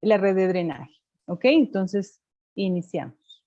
la red de drenaje. ¿Ok? Entonces, iniciamos.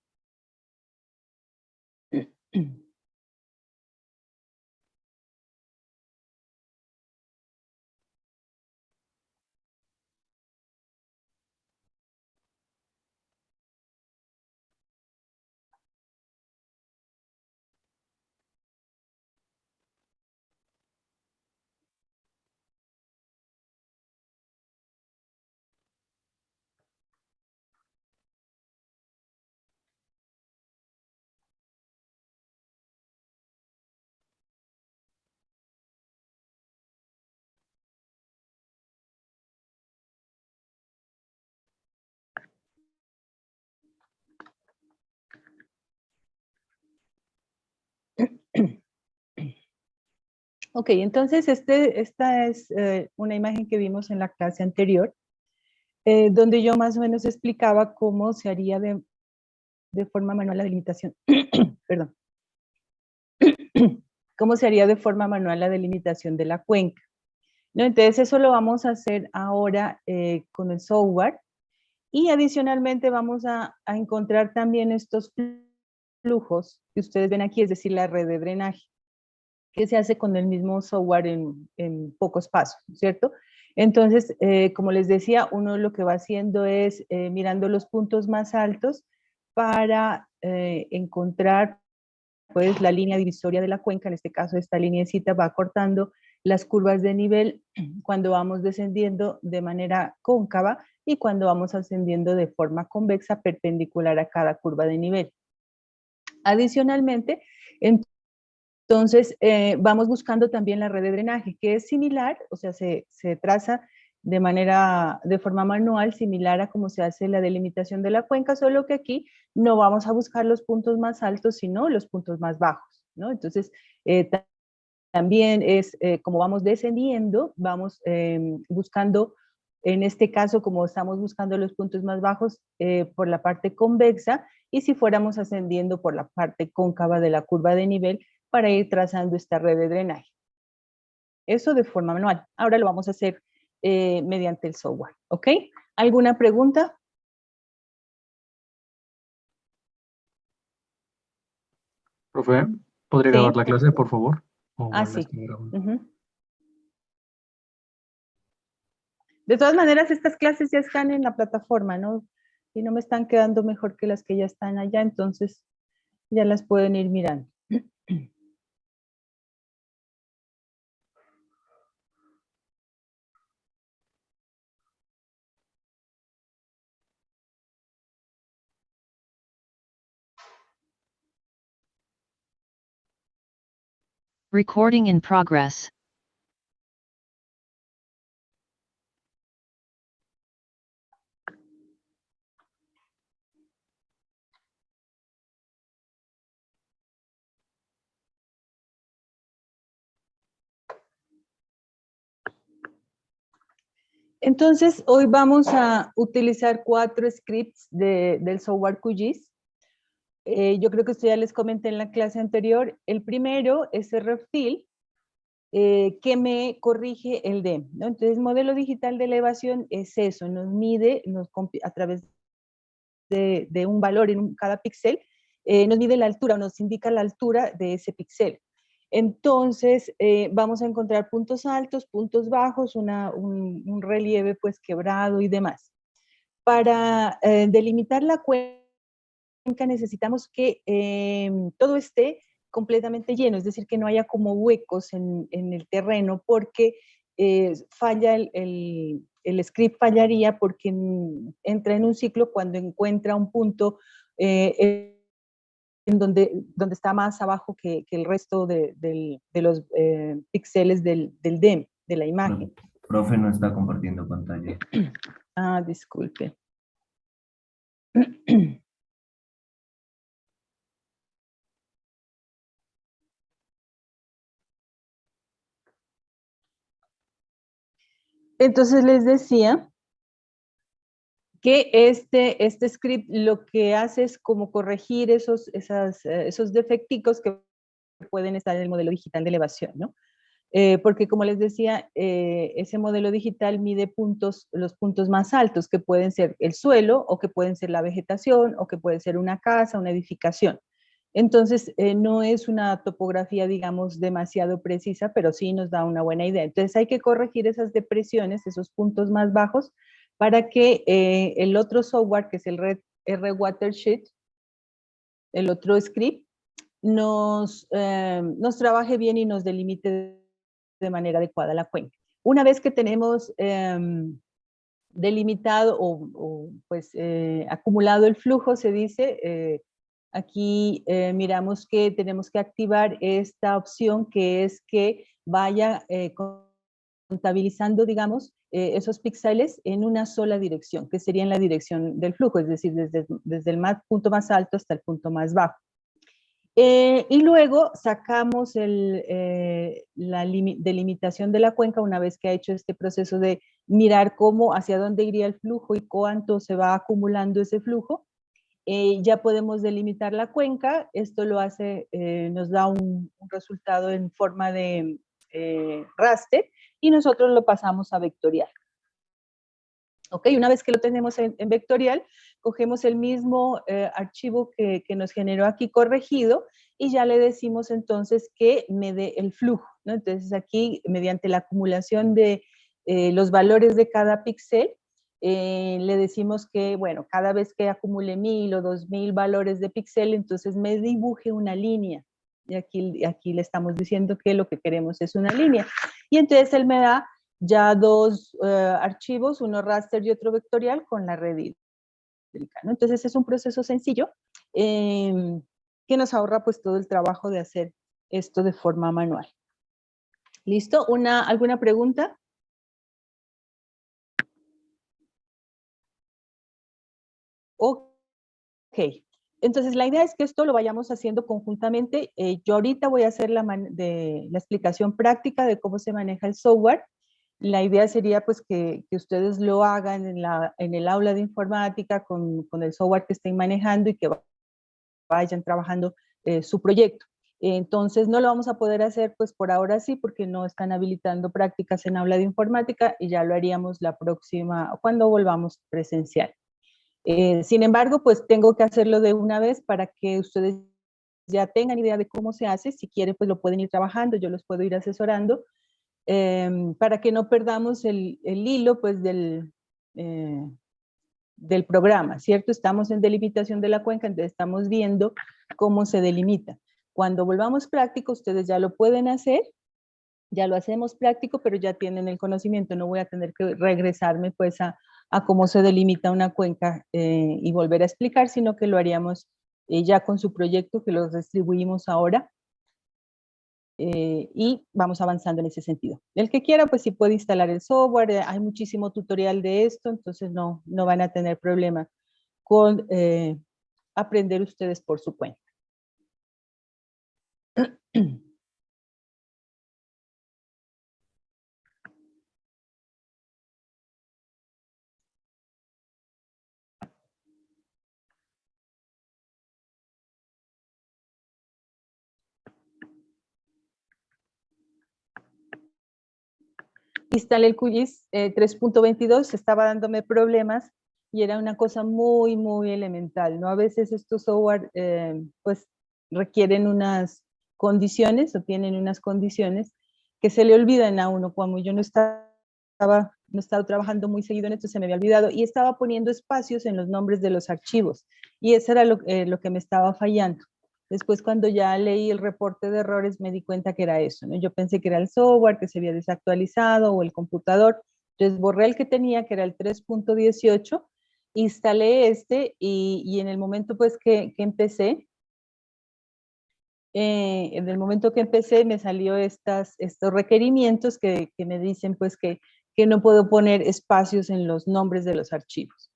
Ok, entonces esta es una imagen que vimos en la clase anterior, donde yo más o menos explicaba cómo se haría de forma manual la delimitación. Perdón. Cómo se haría de forma manual la delimitación de la cuenca. ¿No? Entonces eso lo vamos a hacer ahora con el software. Y adicionalmente vamos a encontrar también estos flujos que ustedes ven aquí, es decir, la red de drenaje, que se hace con el mismo software en pocos pasos, ¿cierto? Entonces, como les decía, uno lo que va haciendo es mirando los puntos más altos para encontrar pues la línea divisoria de la cuenca. En este caso esta lineecita va cortando las curvas de nivel cuando vamos descendiendo de manera cóncava y cuando vamos ascendiendo de forma convexa perpendicular a cada curva de nivel. Adicionalmente, entonces vamos buscando también la red de drenaje, que es similar, o sea, se traza de forma manual, similar a cómo se hace la delimitación de la cuenca, solo que aquí no vamos a buscar los puntos más altos, sino los puntos más bajos, ¿no? Entonces, también es como vamos descendiendo, vamos buscando, en este caso, como estamos buscando los puntos más bajos por la parte convexa, y si fuéramos ascendiendo por la parte cóncava de la curva de nivel para ir trazando esta red de drenaje. Eso de forma manual. Ahora lo vamos a hacer mediante el software, ¿ok? ¿Alguna pregunta? Profe, ¿podría Sí. grabar la clase, por favor? Sí. De todas maneras, estas clases ya están en la plataforma, ¿no? Y no me están quedando mejor que las que ya están allá, entonces ya las pueden ir mirando. Recording in progress. Entonces, hoy vamos a utilizar 4 scripts del software QGIS. Yo creo que esto ya les comenté en la clase anterior. El primero es el RefTil, que me corrige el DEM, ¿no? Entonces, modelo digital de elevación es eso, nos mide a través de un valor en cada píxel, nos mide la altura, nos indica la altura de ese píxel. Entonces, vamos a encontrar puntos altos, puntos bajos, un relieve pues quebrado y demás. Para delimitar la cuenca necesitamos que todo esté completamente lleno, es decir, que no haya como huecos en el terreno, porque falla el script fallaría porque entra en un ciclo cuando encuentra un punto en donde está más abajo que el resto de los píxeles del DEM, de la imagen. Profe, no está compartiendo pantalla. Disculpe. Entonces les decía que este script lo que hace es como corregir esos defecticos que pueden estar en el modelo digital de elevación, ¿no? porque como les decía, ese modelo digital mide los puntos más altos, que pueden ser el suelo, o que pueden ser la vegetación, o que puede ser una casa, una edificación. Entonces, no es una topografía, digamos, demasiado precisa, pero sí nos da una buena idea. Entonces, hay que corregir esas depresiones, esos puntos más bajos, para que el otro software, que es el R-Watershed, el otro script, nos trabaje bien y nos delimite de manera adecuada la cuenca. Una vez que tenemos delimitado o pues acumulado el flujo, se dice, aquí miramos que tenemos que activar esta opción, que es que vaya contabilizando, digamos, esos píxeles en una sola dirección, que sería en la dirección del flujo, es decir, desde el punto más alto hasta el punto más bajo. Y luego sacamos la delimitación de la cuenca una vez que ha hecho este proceso de mirar cómo, hacia dónde iría el flujo y cuánto se va acumulando ese flujo. Ya podemos delimitar la cuenca. Esto lo hace, nos da un resultado en forma de raster, y nosotros lo pasamos a vectorial. Ok, una vez que lo tenemos en vectorial, cogemos el mismo archivo que nos generó aquí corregido, y ya le decimos entonces que me dé el flujo, ¿no? Entonces aquí, mediante la acumulación de los valores de cada píxel, le decimos que, bueno, cada vez que acumule 1000 o 2000 valores de píxel, entonces me dibuje una línea. Y aquí le estamos diciendo que lo que queremos es una línea. Y entonces él me da ya dos archivos, uno raster y otro vectorial, con la red hídrica, ¿no? Entonces es un proceso sencillo que nos ahorra pues todo el trabajo de hacer esto de forma manual. ¿Listo? ¿Alguna pregunta? Ok. Entonces la idea es que esto lo vayamos haciendo conjuntamente. Yo ahorita voy a hacer la explicación práctica de cómo se maneja el software. La idea sería pues que ustedes lo hagan en el aula de informática con el software que estén manejando, y que vayan trabajando su proyecto. Entonces no lo vamos a poder hacer pues por ahora, sí, porque no están habilitando prácticas en aula de informática, y ya lo haríamos la próxima, cuando volvamos presencial. Sin embargo, pues tengo que hacerlo de una vez para que ustedes ya tengan idea de cómo se hace. Si quieren, pues lo pueden ir trabajando, yo los puedo ir asesorando, para que no perdamos el hilo pues del programa, ¿cierto? Estamos en delimitación de la cuenca, entonces estamos viendo cómo se delimita. Cuando volvamos práctico, ustedes ya lo pueden hacer, ya lo hacemos práctico, pero ya tienen el conocimiento. No voy a tener que regresarme pues a cómo se delimita una cuenca y volver a explicar, sino que lo haríamos ya con su proyecto, que los distribuimos ahora, y vamos avanzando en ese sentido. El que quiera, pues sí puede instalar el software. Hay muchísimo tutorial de esto, entonces no van a tener problema con aprender ustedes por su cuenta. Instalé el QGIS 3.22, estaba dándome problemas, y era una cosa muy, muy elemental, ¿no? A veces estos software pues requieren unas condiciones, o tienen unas condiciones que se le olvidan a uno. Como yo no estaba trabajando muy seguido en esto, se me había olvidado, y estaba poniendo espacios en los nombres de los archivos, y eso era lo que me estaba fallando. Después, cuando ya leí el reporte de errores, me di cuenta que era eso, ¿no? Yo pensé que era el software que se había desactualizado, o el computador. Entonces borré el que tenía, que era el 3.18, instalé este, y en el momento pues que empecé, en el momento que empecé me salió estos requerimientos que me dicen pues que no puedo poner espacios en los nombres de los archivos.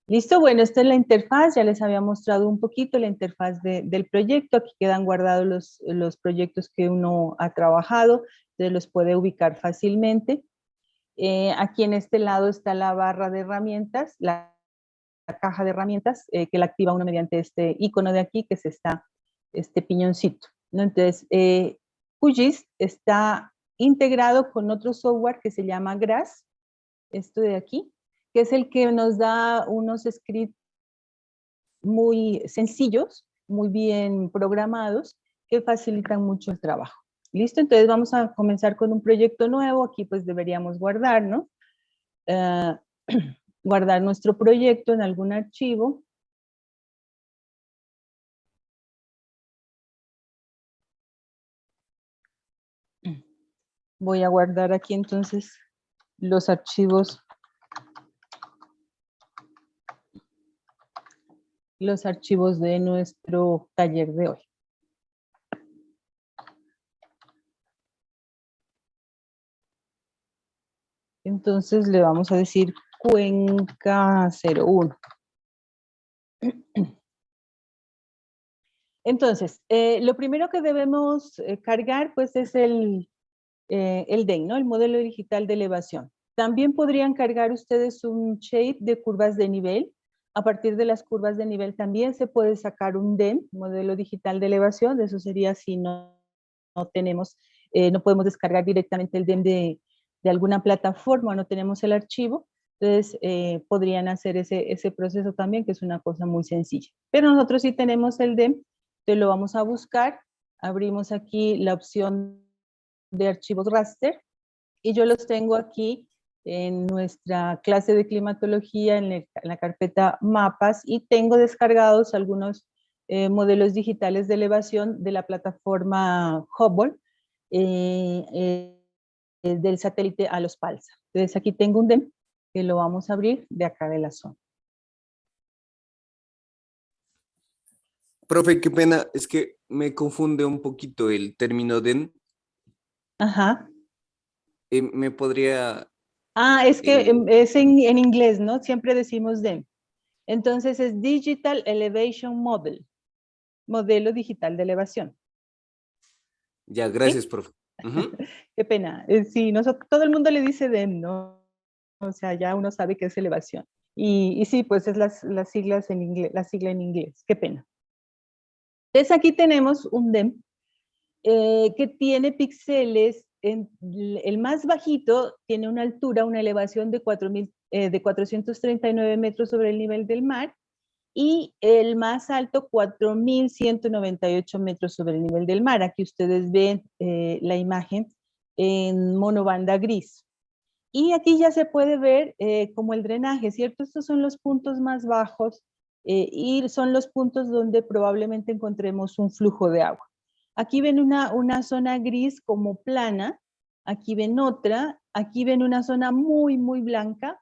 Listo, bueno, esta es la interfaz. Ya les había mostrado un poquito la interfaz del proyecto. Aquí quedan guardados los proyectos que uno ha trabajado, entonces los puede ubicar fácilmente. Aquí en este lado está la barra de herramientas, la caja de herramientas, que la activa uno mediante este icono de aquí, que es este piñoncito, ¿no? Entonces, QGIS está integrado con otro software que se llama GRASS, esto de aquí, que es el que nos da unos scripts muy sencillos, muy bien programados, que facilitan mucho el trabajo. ¿Listo? Entonces vamos a comenzar con un proyecto nuevo. Aquí pues deberíamos guardar, ¿no? Guardar nuestro proyecto en algún archivo. Voy a guardar aquí entonces los archivos de nuestro taller de hoy. Entonces le vamos a decir Cuenca 01. Entonces, lo primero que debemos cargar pues es el DEN, ¿no? El modelo digital de elevación. También podrían cargar ustedes un shape de curvas de nivel. A partir de las curvas de nivel también se puede sacar un DEM, modelo digital de elevación. Eso sería si no tenemos, no podemos descargar directamente el DEM de alguna plataforma, no tenemos el archivo. Entonces, podrían hacer ese proceso también, que es una cosa muy sencilla. Pero nosotros sí tenemos el DEM, entonces lo vamos a buscar. Abrimos aquí la opción de archivos raster, y yo los tengo aquí en nuestra clase de climatología, en la carpeta mapas, y tengo descargados algunos modelos digitales de elevación de la plataforma Hubble, del satélite a los PALSA. Entonces aquí tengo un DEM que lo vamos a abrir de acá de la zona. Profe, qué pena, es que me confunde un poquito el término DEN. Ajá. ¿Me podría...? Es que es en inglés, ¿no? Siempre decimos DEM. Entonces es Digital Elevation Model, modelo digital de elevación. Ya, gracias, ¿Sí? profe. Qué pena. Sí, todo el mundo le dice DEM, ¿no? O sea, ya uno sabe que es elevación. Y sí, pues es las siglas en inglés, la sigla en inglés. Qué pena. Entonces aquí tenemos un DEM que tiene píxeles, el más bajito tiene una altura, una elevación de 439 metros sobre el nivel del mar, y el más alto 4.198 metros sobre el nivel del mar. Aquí ustedes ven la imagen en monobanda gris. Y aquí ya se puede ver como el drenaje, ¿cierto? Estos son los puntos más bajos y son los puntos donde probablemente encontremos un flujo de agua. Aquí ven una zona gris como plana, aquí ven otra, aquí ven una zona muy, muy blanca,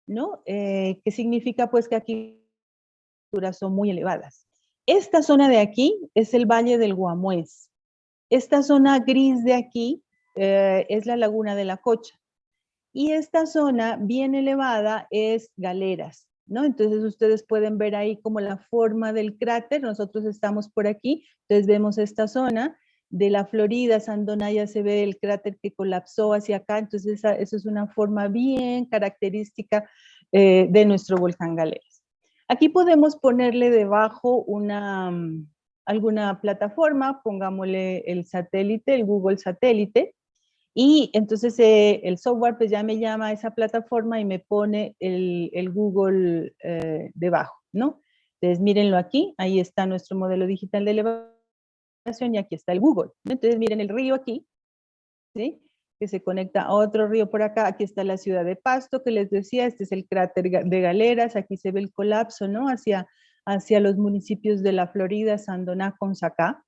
¿no? Que significa pues que aquí las alturas son muy elevadas. Esta zona de aquí es el Valle del Guamués. Esta zona gris de aquí es la Laguna de la Cocha. Y esta zona bien elevada es Galeras, ¿no? Entonces ustedes pueden ver ahí como la forma del cráter. Nosotros estamos por aquí, entonces vemos esta zona de la Florida, Sandonaya, se ve el cráter que colapsó hacia acá. Entonces eso es una forma bien característica de nuestro volcán Galeras. Aquí podemos ponerle debajo alguna plataforma, pongámosle el satélite, el Google Satélite, y entonces el software pues ya me llama a esa plataforma y me pone el Google debajo, ¿no? Entonces mírenlo aquí, ahí está nuestro modelo digital de elevación y aquí está el Google, ¿no? Entonces miren el río aquí, ¿sí? Que se conecta a otro río por acá. Aquí está la ciudad de Pasto, que les decía, este es el cráter de Galeras, aquí se ve el colapso, ¿no? Hacia los municipios de la Florida, Sandoná, Consacá.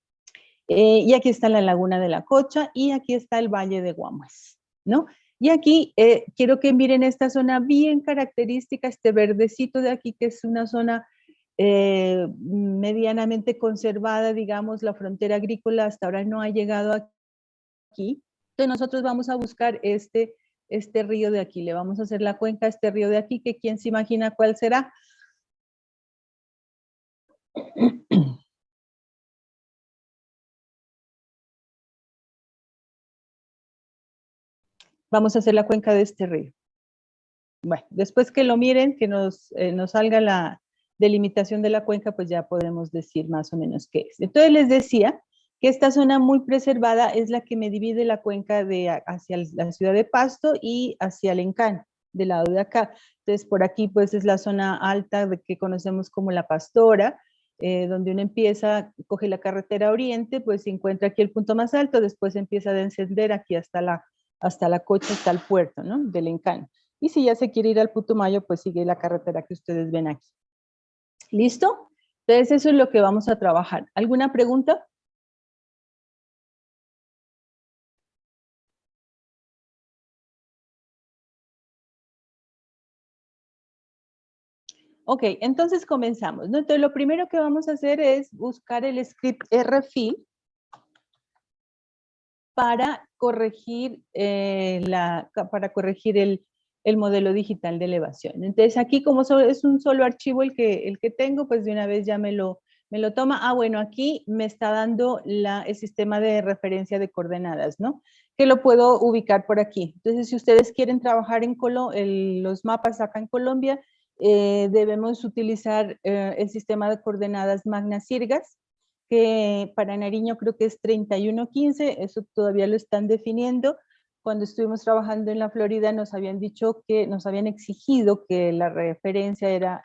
Y aquí está la Laguna de la Cocha y aquí está el Valle de Guamués, ¿no? Y aquí quiero que miren esta zona bien característica, este verdecito de aquí, que es una zona medianamente conservada, digamos, la frontera agrícola hasta ahora no ha llegado aquí. Entonces nosotros vamos a buscar este río de aquí, le vamos a hacer la cuenca a este río de aquí, que quién se imagina cuál será. Vamos a hacer la cuenca de este río. Bueno, después que lo miren, que nos salga la delimitación de la cuenca, pues ya podemos decir más o menos qué es. Entonces les decía que esta zona muy preservada es la que me divide la cuenca hacia la ciudad de Pasto y hacia el Encán, del lado de acá. Entonces, por aquí pues es la zona alta que conocemos como La Pastora, donde uno empieza, coge la carretera oriente, pues se encuentra aquí el punto más alto, después empieza a descender aquí hasta la cocha, hasta el puerto, ¿no? Del Encán. Y si ya se quiere ir al Putumayo, pues sigue la carretera que ustedes ven aquí. ¿Listo? Entonces eso es lo que vamos a trabajar. ¿Alguna pregunta? Ok, entonces comenzamos, ¿no? Entonces lo primero que vamos a hacer es buscar el script rfill para corregir, el modelo digital de elevación. Entonces aquí como es un solo archivo el que tengo, pues de una vez ya me lo toma. Ah, bueno, aquí me está dando el sistema de referencia de coordenadas, ¿no? Que lo puedo ubicar por aquí. Entonces si ustedes quieren trabajar en los mapas acá en Colombia, debemos utilizar el sistema de coordenadas Magna Sirgas, que para Nariño creo que es 3115, eso todavía lo están definiendo. Cuando estuvimos trabajando en la Florida nos habían dicho que, nos habían exigido que la referencia era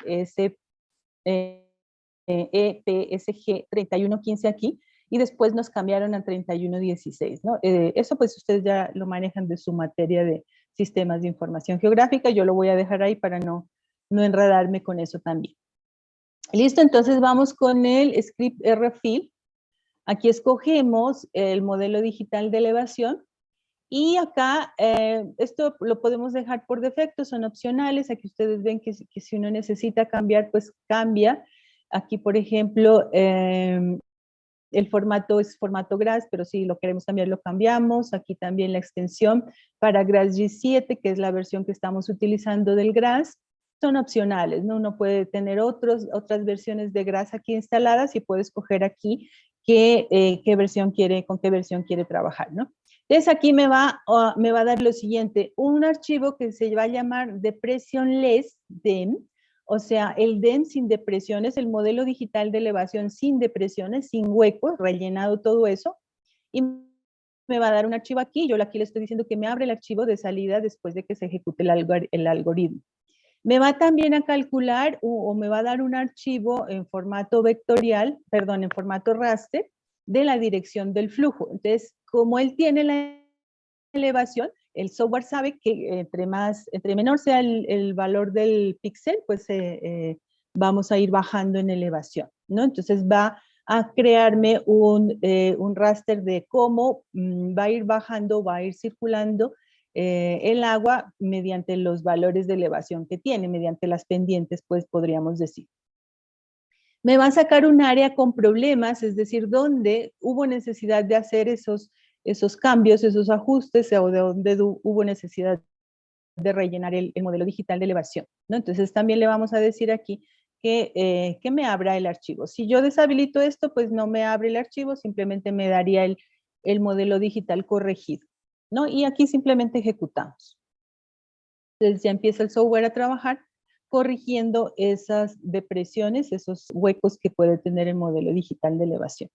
EPSG 3115 aquí, y después nos cambiaron a 3116, ¿no? Eso pues ustedes ya lo manejan de su materia de sistemas de información geográfica, yo lo voy a dejar ahí para no enredarme con eso también. Listo, entonces vamos con el script rfill. Aquí escogemos el modelo digital de elevación y acá esto lo podemos dejar por defecto, son opcionales. Aquí ustedes ven que si uno necesita cambiar, pues cambia. Aquí, por ejemplo, el formato es formato GRASS, pero si lo queremos cambiar, lo cambiamos. Aquí también la extensión para GRASS G7, que es la versión que estamos utilizando del GRASS. Son opcionales, ¿no? Uno puede tener otras versiones de GRASS aquí instaladas y puede escoger aquí qué versión quiere, con qué versión quiere trabajar, ¿no? Entonces aquí me va a dar lo siguiente, un archivo que se va a llamar depressionless DEM, o sea, el DEM sin depresiones, el modelo digital de elevación sin depresiones, sin huecos, rellenado todo eso, y me va a dar un archivo aquí, yo aquí le estoy diciendo que me abre el archivo de salida después de que se ejecute el algoritmo. Me va también a calcular o me va a dar un archivo en formato vectorial, perdón, en formato raster, de la dirección del flujo. Entonces, como él tiene la elevación, el software sabe que entre menor sea el valor del píxel, pues vamos a ir bajando en elevación, ¿no? Entonces va a crearme un raster de cómo va a ir bajando, va a ir circulando el agua mediante los valores de elevación que tiene, mediante las pendientes, pues podríamos decir. Me va a sacar un área con problemas, es decir, donde hubo necesidad de hacer esos cambios, esos ajustes, o de donde hubo necesidad de rellenar el modelo digital de elevación, ¿no? Entonces también le vamos a decir aquí que me abra el archivo. Si yo deshabilito esto, pues no me abre el archivo, simplemente me daría el modelo digital corregido, ¿no? Y aquí simplemente ejecutamos. Entonces ya empieza el software a trabajar corrigiendo esas depresiones, esos huecos que puede tener el modelo digital de elevación.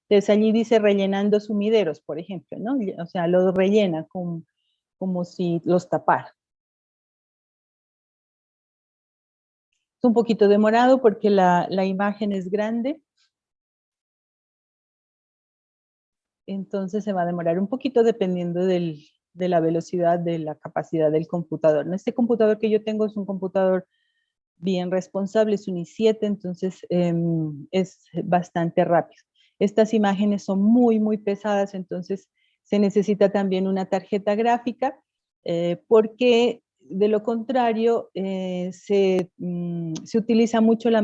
Entonces allí dice rellenando sumideros, por ejemplo, ¿no? O sea, lo rellena como si los tapara. Es un poquito demorado porque la imagen es grande. Entonces se va a demorar un poquito dependiendo de la velocidad, de la capacidad del computador. Este computador que yo tengo es un computador bien responsable, es un i7, entonces es bastante rápido. Estas imágenes son muy, muy pesadas, entonces se necesita también una tarjeta gráfica, porque de lo contrario se utiliza mucho la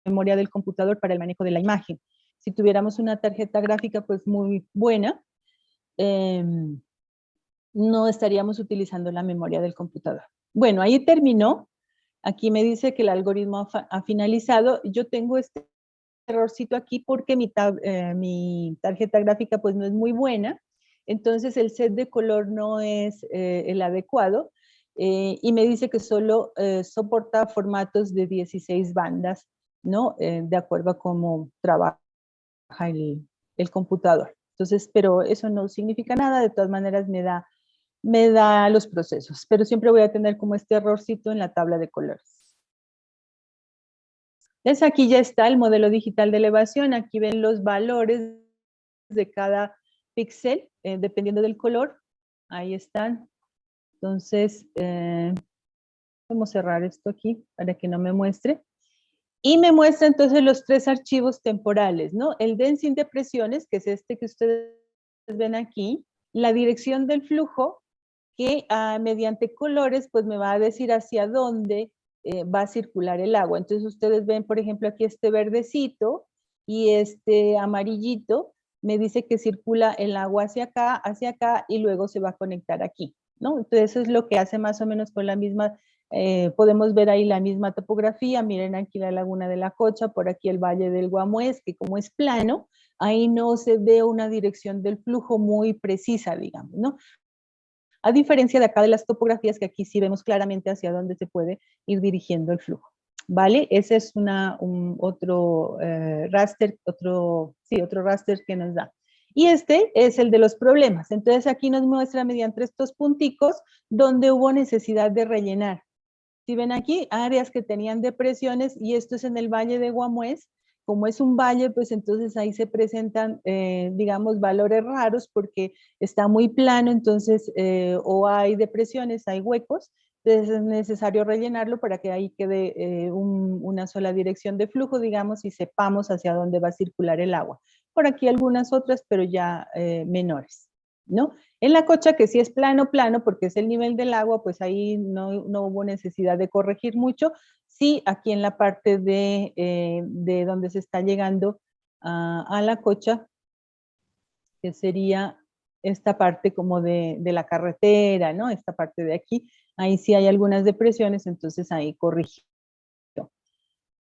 memoria del computador para el manejo de la imagen. Si tuviéramos una tarjeta gráfica pues muy buena, no estaríamos utilizando la memoria del computador. Bueno, ahí terminó. Aquí me dice que el algoritmo ha finalizado. Yo tengo este errorcito aquí porque mi tarjeta gráfica pues no es muy buena. Entonces el set de color no es el adecuado. Y me dice que solo soporta formatos de 16 bandas, ¿no? De acuerdo a cómo trabaja el el computador. Entonces, pero eso no significa nada, de todas maneras me da los procesos, pero siempre voy a tener como este errorcito en la tabla de colores. Entonces aquí ya está el modelo digital de elevación, aquí ven los valores de cada píxel, dependiendo del color, ahí están. Entonces, vamos a cerrar esto aquí para que no me muestre. Y me muestra entonces los 3 archivos temporales, ¿no? El densing de presiones, que es este que ustedes ven aquí, la dirección del flujo, que mediante colores, pues me va a decir hacia dónde va a circular el agua. Entonces ustedes ven, por ejemplo, aquí este verdecito y este amarillito, me dice que circula el agua hacia acá, y luego se va a conectar aquí, ¿no? Entonces eso es lo que hace más o menos con la misma. Podemos ver ahí la misma topografía, miren aquí la laguna de la Cocha, por aquí el valle del Guamués, que como es plano, ahí no se ve una dirección del flujo muy precisa, digamos, ¿no? A diferencia de acá de las topografías, que aquí sí vemos claramente hacia dónde se puede ir dirigiendo el flujo, ¿vale? Ese es otro raster, otro raster que nos da. Y este es el de los problemas. Entonces aquí nos muestra mediante estos punticos donde hubo necesidad de rellenar. Si ven aquí, áreas que tenían depresiones, y esto es en el Valle de Guamués. Como es un valle, pues entonces ahí se presentan, digamos, valores raros porque está muy plano, entonces, o hay depresiones, hay huecos, entonces es necesario rellenarlo para que ahí quede una sola dirección de flujo, digamos, y sepamos hacia dónde va a circular el agua. Por aquí algunas otras, pero ya menores, ¿no? En la Cocha, que sí es plano, porque es el nivel del agua, pues ahí no hubo necesidad de corregir mucho. Sí, aquí en la parte de donde se está llegando a la Cocha, que sería esta parte como de la carretera, ¿no? Esta parte de aquí, ahí sí hay algunas depresiones, entonces ahí corrigió.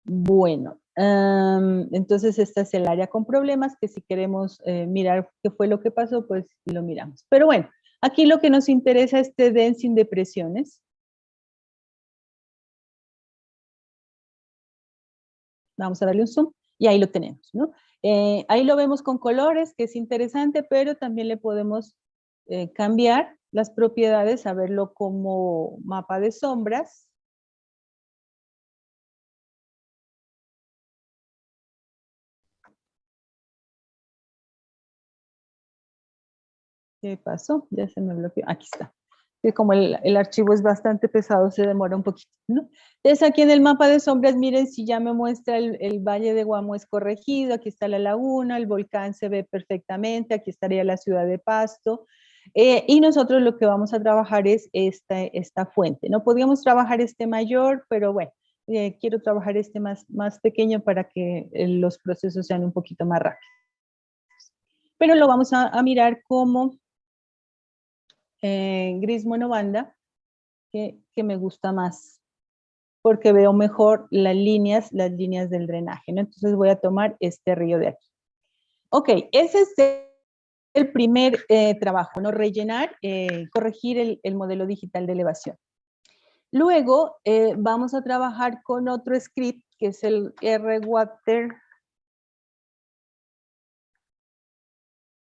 Bueno, entonces esta es el área con problemas, que si queremos mirar qué fue lo que pasó, pues lo miramos. Pero bueno, aquí lo que nos interesa es este densing de presiones. Vamos a darle un zoom y ahí lo tenemos, ¿no? Ahí lo vemos con colores, que es interesante, pero también le podemos cambiar las propiedades, a verlo como mapa de sombras. ¿Qué pasó? Ya se me bloqueó. Aquí está. Que como el archivo es bastante pesado, se demora un poquito, ¿no? Entonces aquí en el mapa de sombras, miren si ya me muestra el Valle de Guamués corregido, aquí está la laguna, el volcán se ve perfectamente, aquí estaría la ciudad de Pasto, y nosotros lo que vamos a trabajar es esta fuente, ¿no? Podríamos trabajar este mayor, pero bueno, quiero trabajar este más pequeño para que los procesos sean un poquito más rápidos. Pero lo vamos a mirar como gris monobanda, que me gusta más, porque veo mejor las líneas del drenaje, ¿no? Entonces voy a tomar este río de aquí. Ok, ese es el primer trabajo, ¿no? Rellenar, corregir el modelo digital de elevación. Luego vamos a trabajar con otro script, que es el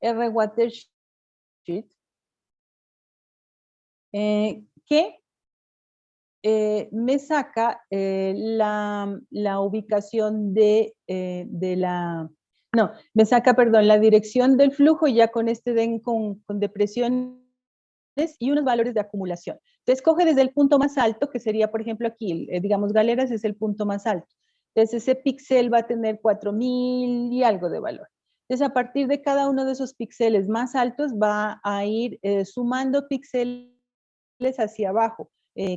RWatersheet, que me saca la ubicación me saca, perdón, la dirección del flujo ya con den con depresiones y unos valores de acumulación. Entonces coge desde el punto más alto, que sería, por ejemplo, aquí, digamos, Galeras es el punto más alto. Entonces ese píxel va a tener 4000 y algo de valor. Entonces a partir de cada uno de esos píxeles más altos va a ir sumando píxeles hacia abajo,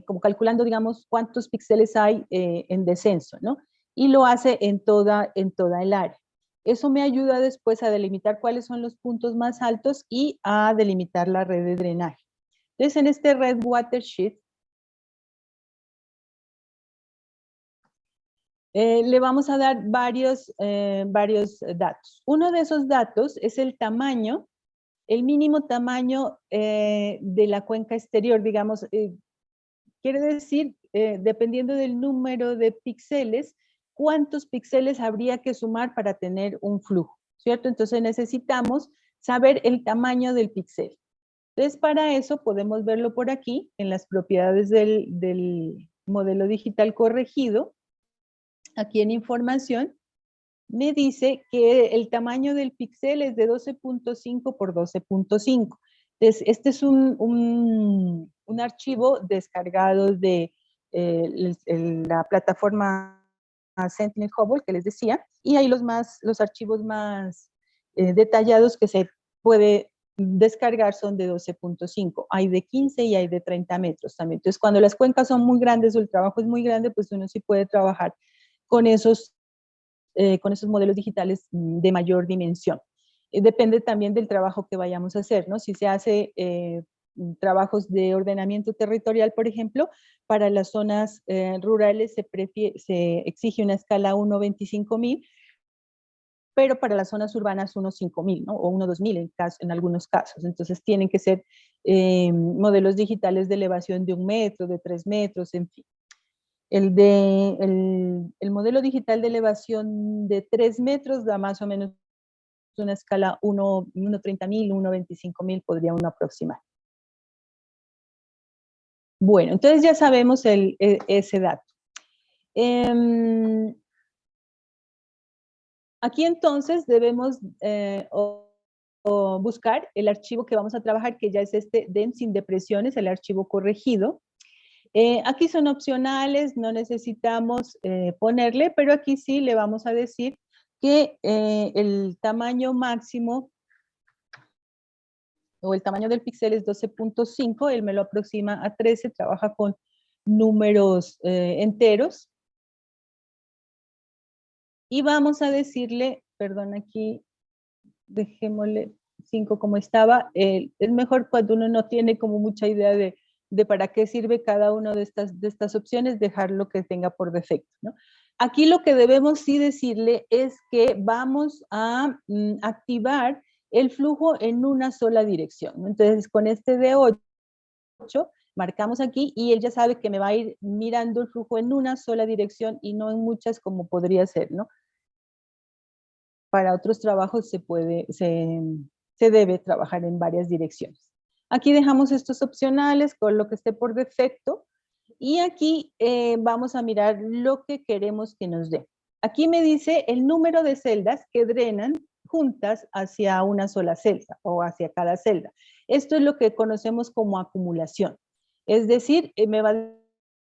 como calculando, digamos, cuántos píxeles hay en descenso, ¿no? Y lo hace en toda el área. Eso me ayuda después a delimitar cuáles son los puntos más altos y a delimitar la red de drenaje. Entonces, en este RedWatersheet, le vamos a dar varios datos. Uno de esos datos es el tamaño, el mínimo tamaño de la cuenca exterior, digamos, quiere decir, dependiendo del número de píxeles, cuántos píxeles habría que sumar para tener un flujo. ¿cierto? Entonces necesitamos saber el tamaño del píxel. Entonces, para eso podemos verlo por aquí, en las propiedades del modelo digital corregido. Aquí en información, me dice que el tamaño del píxel es de 12.5 por 12.5. Entonces, este es un archivo descargado de la plataforma Sentinel Hubble que les decía, y hay los archivos más detallados que se puede descargar son de 12.5. Hay de 15 y hay de 30 metros también. Entonces, cuando las cuencas son muy grandes o el trabajo es muy grande, pues uno sí puede trabajar con esos modelos digitales de mayor dimensión. Depende también del trabajo que vayamos a hacer, ¿no? Si se hace trabajos de ordenamiento territorial, por ejemplo, para las zonas rurales se exige una escala 1:25.000, pero para las zonas urbanas 1:5.000, ¿no? O 1:2.000 en algunos casos. Entonces tienen que ser modelos digitales de elevación de 1 metro, de 3 metros, en fin. El modelo digital de elevación de 3 metros da más o menos una escala 1:30.000, 1:25.000 podría uno aproximar. Bueno, entonces ya sabemos ese dato. Aquí entonces debemos buscar el archivo que vamos a trabajar, que ya es este DEM sin depresiones, el archivo corregido. Aquí son opcionales, no necesitamos ponerle, pero aquí sí le vamos a decir que el tamaño máximo o el tamaño del píxel es 12.5, él me lo aproxima a 13, trabaja con números enteros. Y vamos a decirle, perdón, aquí dejémosle 5 como estaba. Es mejor cuando uno no tiene como mucha idea de para qué sirve cada una de estas opciones, dejar lo que tenga por defecto, ¿no? Aquí lo que debemos sí decirle es que vamos a activar el flujo en una sola dirección, ¿no? Entonces, con este D8, marcamos aquí y él ya sabe que me va a ir mirando el flujo en una sola dirección y no en muchas como podría ser, ¿no? Para otros trabajos se debe trabajar en varias direcciones. Aquí dejamos estos opcionales con lo que esté por defecto y aquí vamos a mirar lo que queremos que nos dé. Aquí me dice el número de celdas que drenan juntas hacia una sola celda o hacia cada celda. Esto es lo que conocemos como acumulación. Es decir, me va a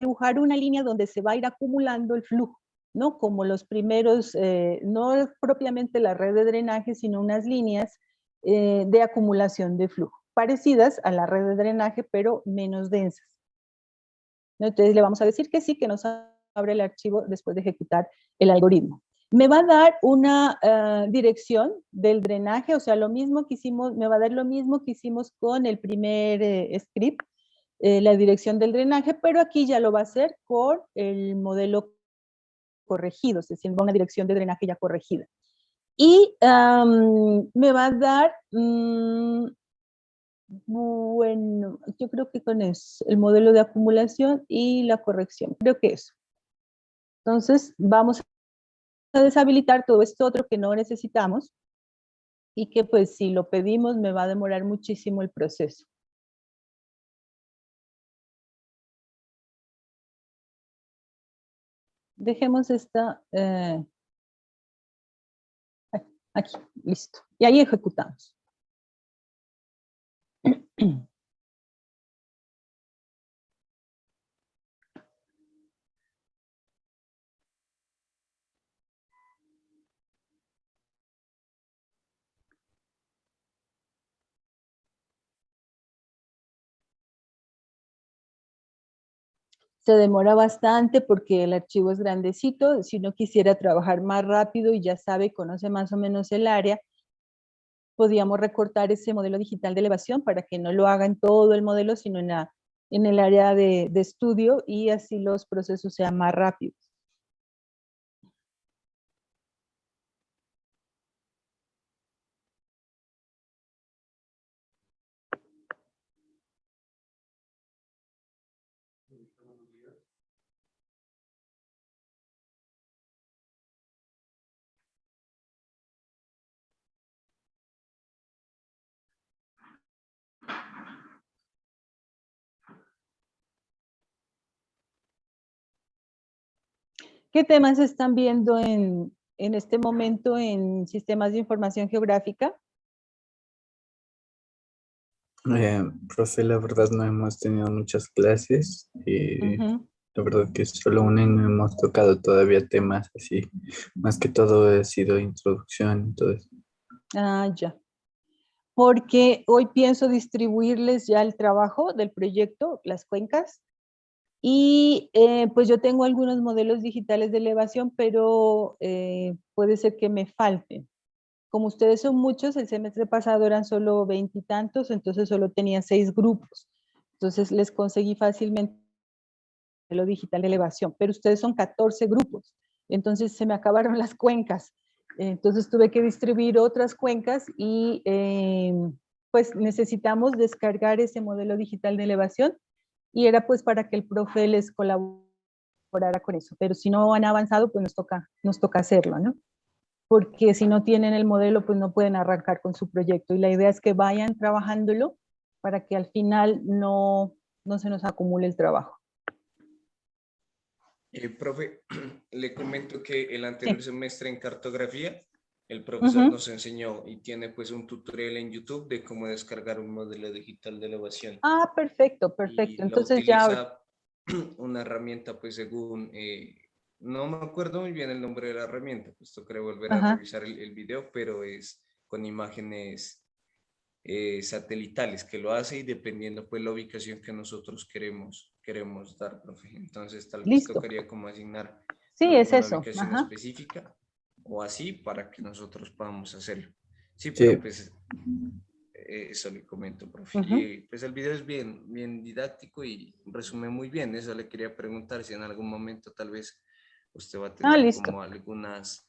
dibujar una línea donde se va a ir acumulando el flujo, ¿no? Como los primeros, no propiamente la red de drenaje, sino unas líneas de acumulación de flujo, parecidas a la red de drenaje, pero menos densas, ¿no? Entonces le vamos a decir que sí, que nos abre el archivo después de ejecutar el algoritmo. Me va a dar una dirección del drenaje, o sea, lo mismo que hicimos, me va a dar lo mismo que hicimos con el primer script, la dirección del drenaje, pero aquí ya lo va a hacer con el modelo corregido, es decir, una dirección de drenaje ya corregida. Y me va a dar, bueno, yo creo que con eso, el modelo de acumulación y la corrección, creo que eso. Entonces, vamos a deshabilitar todo esto otro que no necesitamos y que pues si lo pedimos me va a demorar muchísimo el proceso. Dejemos esta aquí, listo. Y ahí ejecutamos. Se demora bastante porque el archivo es grandecito. Si uno quisiera trabajar más rápido y ya sabe, conoce más o menos el área, podríamos recortar ese modelo digital de elevación para que no lo haga en todo el modelo, sino en el área de estudio y así los procesos sean más rápidos. ¿Qué temas están viendo en este momento en sistemas de información geográfica? Profe, la verdad no hemos tenido muchas clases. Ujú. La verdad que solo una y no hemos tocado todavía temas así. Más que todo ha sido introducción, entonces. Ah, ya. Porque hoy pienso distribuirles ya el trabajo del proyecto, las cuencas, y pues yo tengo algunos modelos digitales de elevación, pero puede ser que me falten. Como ustedes son muchos, el semestre pasado eran solo 20 y tantos, entonces solo tenía 6 grupos. Entonces les conseguí fácilmente el modelo digital de elevación, pero ustedes son 14 grupos. Entonces se me acabaron las cuencas. Entonces tuve que distribuir otras cuencas y pues necesitamos descargar ese modelo digital de elevación y era pues para que el profe les colaborara con eso. Pero si no han avanzado, pues nos toca hacerlo, ¿no? Porque si no tienen el modelo, pues no pueden arrancar con su proyecto. Y la idea es que vayan trabajándolo para que al final no se nos acumule el trabajo. Profe, le comento que el anterior Sí. semestre en cartografía, el profesor Ujú. nos enseñó y tiene pues un tutorial en YouTube de cómo descargar un modelo digital de elevación. Ah, perfecto, Y perfecto. la Entonces ya, utiliza una herramienta pues según, no me acuerdo muy bien el nombre de la herramienta, pues tocaré volver a ajá, revisar el video, pero es con imágenes satelitales que lo hace y dependiendo pues la ubicación que nosotros queremos dar, profe. Entonces tal vez listo. tocaría como asignar Sí, es alguna eso. ubicación Ajá. específica o así para que nosotros podamos hacerlo. Sí, pero Sí, pues eso le comento, profe. Ujú. Y pues el video es bien didáctico y resume muy bien. Eso le quería preguntar si en algún momento tal vez usted va a Ah, tener listo. como algunas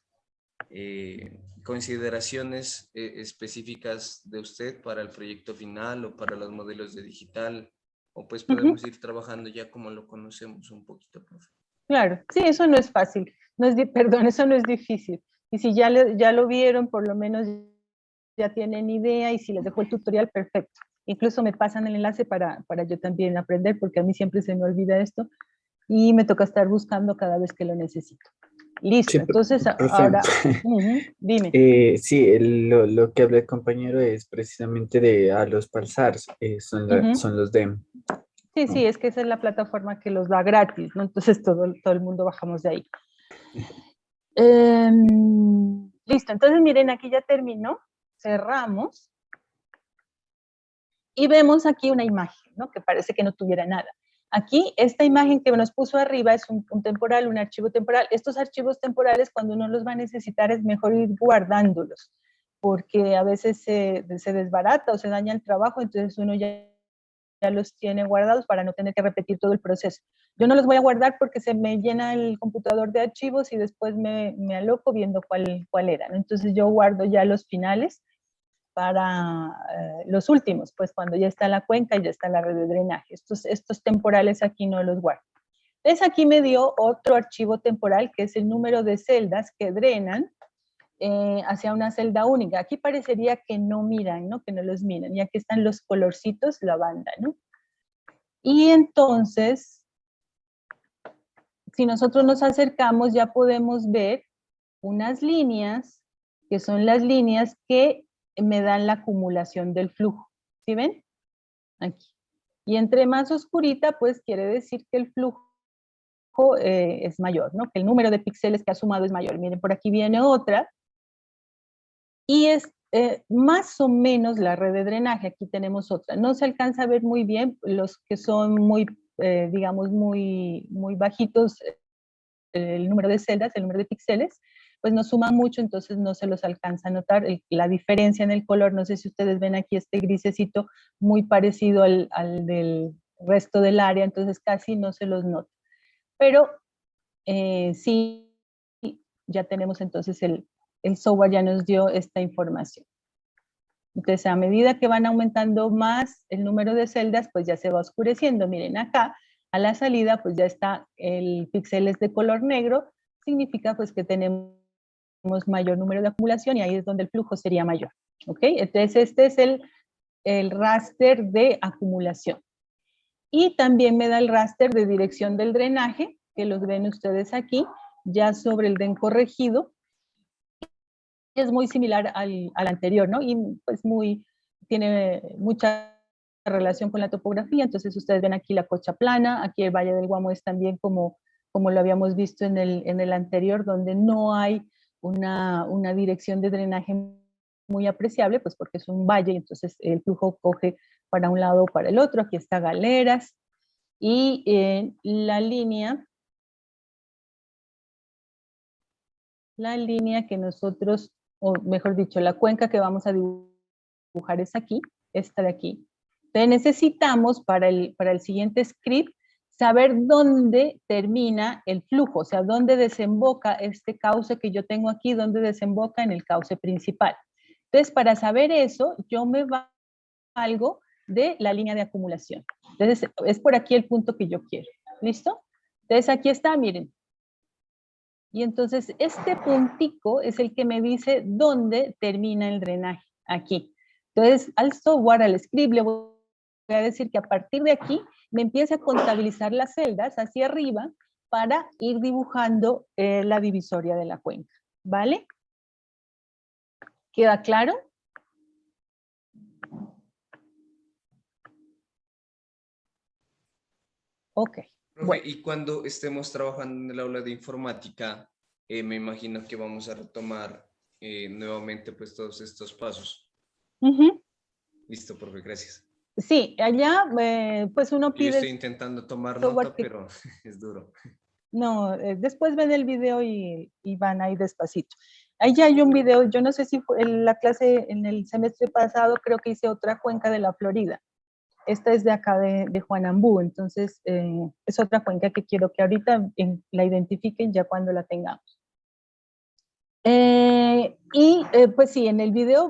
consideraciones específicas de usted para el proyecto final o para los modelos de digital, o pues Ujú. podemos ir trabajando ya como lo conocemos un poquito, profe. Claro, sí, eso no es fácil. No es, perdón, eso no es difícil. Y si ya lo vieron, por lo menos ya tienen idea y si les dejo el tutorial, perfecto. Incluso me pasan el enlace para yo también aprender, porque a mí siempre se me olvida esto y me toca estar buscando cada vez que lo necesito. Listo, sí, entonces profe. ahora, dime. Sí, lo que habla el compañero es precisamente de a los pulsars, son los DEM. Sí, ¿No? sí, es que esa es la plataforma que los da gratis, ¿no? Entonces todo el mundo bajamos de ahí. Listo, entonces miren, aquí ya terminó, cerramos y vemos aquí una imagen, ¿no? Que parece que no tuviera nada. Aquí, esta imagen que nos puso arriba es un temporal, un archivo temporal. Estos archivos temporales, cuando uno los va a necesitar, es mejor ir guardándolos, porque a veces se desbarata o se daña el trabajo, entonces uno ya los tiene guardados para no tener que repetir todo el proceso. Yo no los voy a guardar porque se me llena el computador de archivos y después me aloco viendo cuál era, ¿no? Entonces yo guardo ya los finales para los últimos, pues cuando ya está la cuenca y ya está la red de drenaje. Estos temporales aquí no los guardo. Entonces aquí me dio otro archivo temporal que es el número de celdas que drenan hacia una celda única. Aquí parecería que no miran, ¿no? Que no los miran. Y aquí están los colorcitos, la banda, ¿no? Y entonces, si nosotros nos acercamos, ya podemos ver unas líneas, que son las líneas que me dan la acumulación del flujo. ¿Sí ven? Aquí. Y entre más oscurita, pues quiere decir que el flujo es mayor, ¿no? Que el número de píxeles que ha sumado es mayor. Miren, por aquí viene otra. Y es más o menos la red de drenaje. Aquí tenemos otra. No se alcanza a ver muy bien los que son muy, digamos, muy bajitos, el número de celdas, el número de píxeles, pues no suman mucho, entonces no se los alcanza a notar. La diferencia en el color, no sé si ustedes ven aquí este grisecito muy parecido al del resto del área, entonces casi no se los nota. Pero sí, ya tenemos entonces el software ya nos dio esta información. Entonces, a medida que van aumentando más el número de celdas, pues ya se va oscureciendo. Miren acá, a la salida, pues ya está el píxeles de color negro, significa pues que tenemos mayor número de acumulación y ahí es donde el flujo sería mayor. ¿Ok? Entonces, este es el raster de acumulación. Y también me da el raster de dirección del drenaje, que los ven ustedes aquí, ya sobre el DEN corregido. Es muy similar al anterior, ¿no? Y pues tiene mucha relación con la topografía. Entonces ustedes ven aquí la Cocha Plana, aquí el Valle del Guamo es también como lo habíamos visto en el anterior, donde no hay una dirección de drenaje muy apreciable, pues porque es un valle, entonces el flujo coge para un lado o para el otro. Aquí está Galeras, y la línea que nosotros, o mejor dicho, la cuenca que vamos a dibujar es aquí, esta de aquí. Entonces necesitamos para el siguiente script saber dónde termina el flujo, o sea, dónde desemboca este cauce que yo tengo aquí, dónde desemboca en el cauce principal. Entonces, para saber eso, yo me valgo de la línea de acumulación. Entonces, es por aquí el punto que yo quiero. ¿Listo? Entonces, aquí está, miren. Y entonces, este puntico es el que me dice dónde termina el drenaje. Aquí. Entonces, al software, al script, le voy a decir que a partir de aquí me empiece a contabilizar las celdas hacia arriba para ir dibujando la divisoria de la cuenca. ¿Vale? ¿Queda claro? Ok. Profe, Bueno. y cuando estemos trabajando en el aula de informática, me imagino que vamos a retomar nuevamente pues todos estos pasos. Listo, profe, gracias. Sí, allá pues uno Yo pide... estoy intentando tomar nota, pero es duro. No, después ven el video y van ahí despacito. Ahí ya hay un video, yo no sé si fue en la clase, en el semestre pasado, creo que hice otra cuenca de la Florida. Esta es de acá de Juanambú, entonces es otra cuenca que quiero que ahorita la identifiquen ya cuando la tengamos. Pues sí, en el video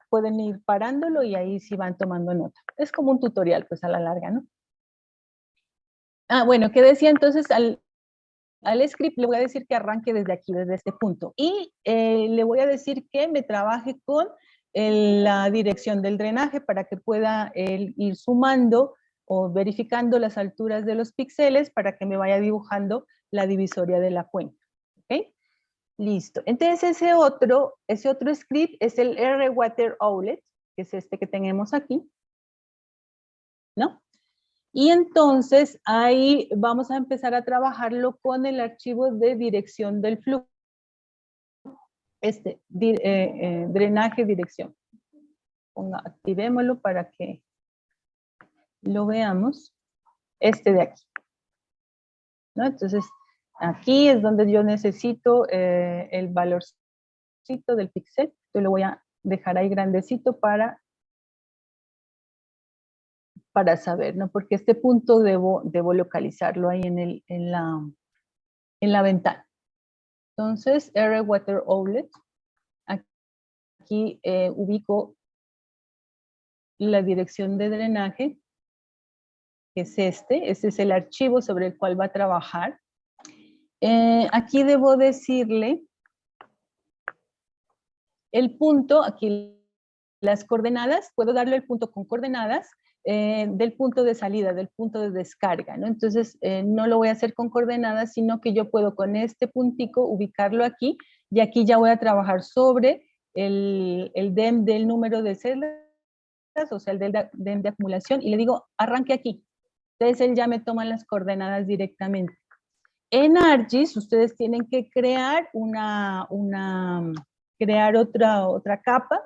pueden ir parándolo y ahí sí van tomando nota. Es como un tutorial, pues a la larga, ¿no? Ah, bueno, ¿qué decía entonces? Al script le voy a decir que arranque desde aquí, desde este punto. Y le voy a decir que me trabaje con la dirección del drenaje para que pueda ir sumando o verificando las alturas de los píxeles para que me vaya dibujando la divisoria de la cuenca. ¿Ok? Listo. Entonces ese otro script es el R-Water Outlet, que es este que tenemos aquí, ¿no? Y entonces ahí vamos a empezar a trabajarlo con el archivo de dirección del flujo. Drenaje dirección. Activémoslo para que lo veamos. Este de aquí. ¿No? Entonces, aquí es donde yo necesito el valorcito del píxel. Yo lo voy a dejar ahí grandecito para saber, ¿no? Porque este punto debo localizarlo ahí en la ventana. Entonces, R-Water Outlet. Aquí ubico la dirección de drenaje, que es este es el archivo sobre el cual va a trabajar. Aquí debo decirle el punto, aquí las coordenadas, puedo darle el punto con coordenadas del punto de salida, del punto de descarga, ¿no? Entonces, no lo voy a hacer con coordenadas, sino que yo puedo con este puntico ubicarlo aquí, y aquí ya voy a trabajar sobre el DEM del número de celdas, o sea, el DEM de acumulación, y le digo, arranque aquí. Entonces, él ya me toma las coordenadas directamente. En ArcGIS, ustedes tienen que crear otra capa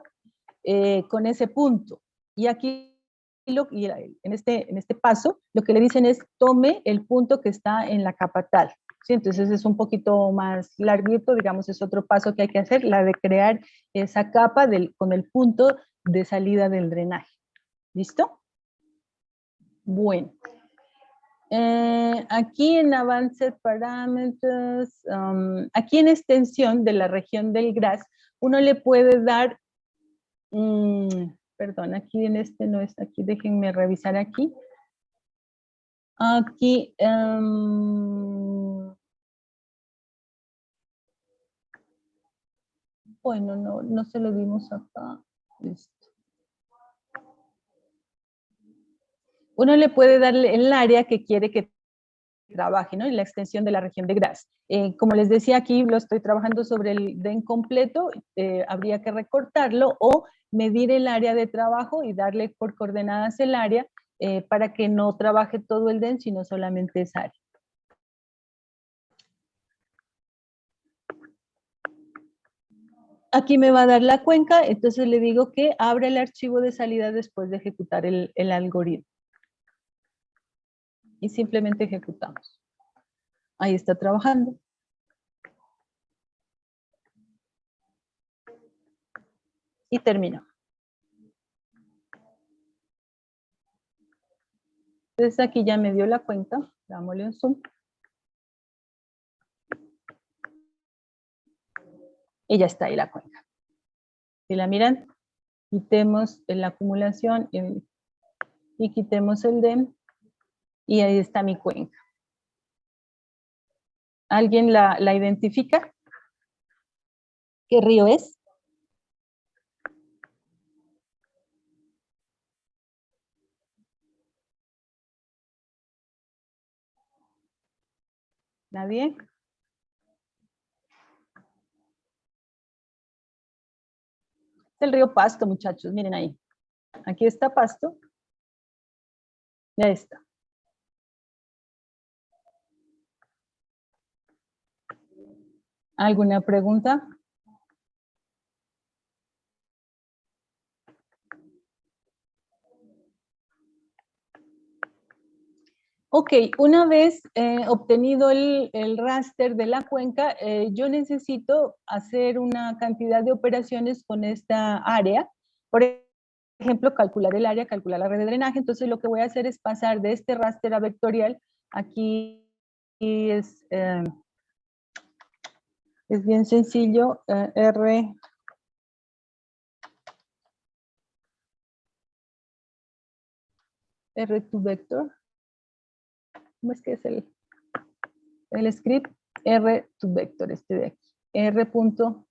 con ese punto. Y aquí, en este paso, lo que le dicen es, tome el punto que está en la capa tal. ¿Sí? Entonces es un poquito más larguito, digamos, es otro paso que hay que hacer, la de crear esa capa con el punto de salida del drenaje. ¿Listo? Bueno. Aquí en Advanced Parameters, aquí en extensión de la región del GRASS, uno le puede dar, perdón, aquí en este no es, aquí déjenme revisar aquí. Aquí, bueno, no se lo dimos acá. Listo. Uno le puede darle el área que quiere que trabaje, ¿no? En la extensión de la región de Graz. Como les decía, aquí lo estoy trabajando sobre el DEN completo, habría que recortarlo o medir el área de trabajo y darle por coordenadas el área para que no trabaje todo el DEN, sino solamente esa área. Aquí me va a dar la cuenca, entonces le digo que abra el archivo de salida después de ejecutar el algoritmo. Y simplemente ejecutamos. Ahí está trabajando. Y terminó. Entonces aquí ya me dio la cuenca. Dámosle un zoom. Y ya está ahí la cuenca. Si la miran, quitemos la acumulación y quitemos el DEM. Y ahí está mi cuenca. ¿Alguien la identifica? ¿Qué río es? ¿Nadie? Es el río Pasto, muchachos, miren ahí. Aquí está Pasto. Ya está. ¿Alguna pregunta? Ok, una vez obtenido el raster de la cuenca, yo necesito hacer una cantidad de operaciones con esta área. Por ejemplo, calcular el área, calcular la red de drenaje. Entonces lo que voy a hacer es pasar de este raster a vectorial. Aquí es bien sencillo, R to vector. ¿Cómo es que es el script? R to vector, este de aquí. R punto.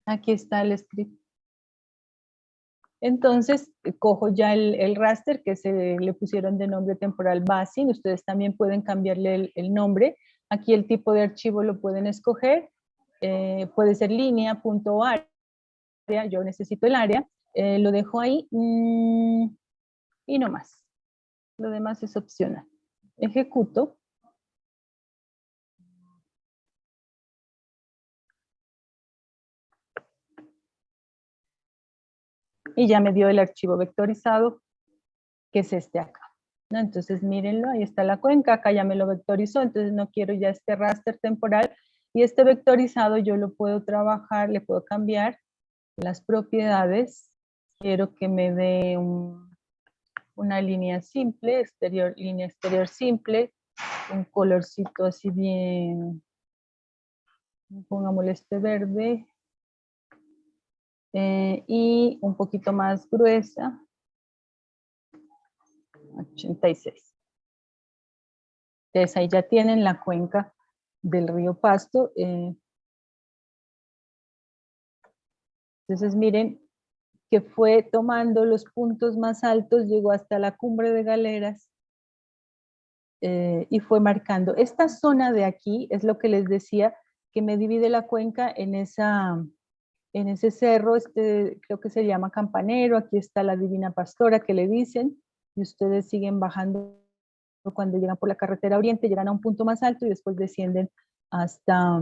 Aquí está el script. Entonces, cojo ya el raster que se le pusieron de nombre temporal BASIN. Ustedes también pueden cambiarle el nombre. Aquí el tipo de archivo lo pueden escoger. Puede ser línea, punto área. Yo necesito el área. Lo dejo ahí. Y no más. Lo demás es opcional. Ejecuto. Y ya me dio el archivo vectorizado, que es este acá. ¿No? Entonces mírenlo, ahí está la cuenca, acá ya me lo vectorizó, entonces no quiero ya este raster temporal, y este vectorizado yo lo puedo trabajar, le puedo cambiar las propiedades. Quiero que me dé una línea simple, línea exterior simple, un colorcito así bien, pongámosle este verde, y un poquito más gruesa, 86. Entonces ahí ya tienen la cuenca del río Pasto. Entonces miren que fue tomando los puntos más altos, llegó hasta la cumbre de Galeras y fue marcando. Esta zona de aquí es lo que les decía, que me divide la cuenca en ese cerro, creo que se llama Campanero. Aquí está la Divina Pastora que le dicen, y ustedes siguen bajando. Cuando llegan por la carretera oriente, llegan a un punto más alto y después descienden hasta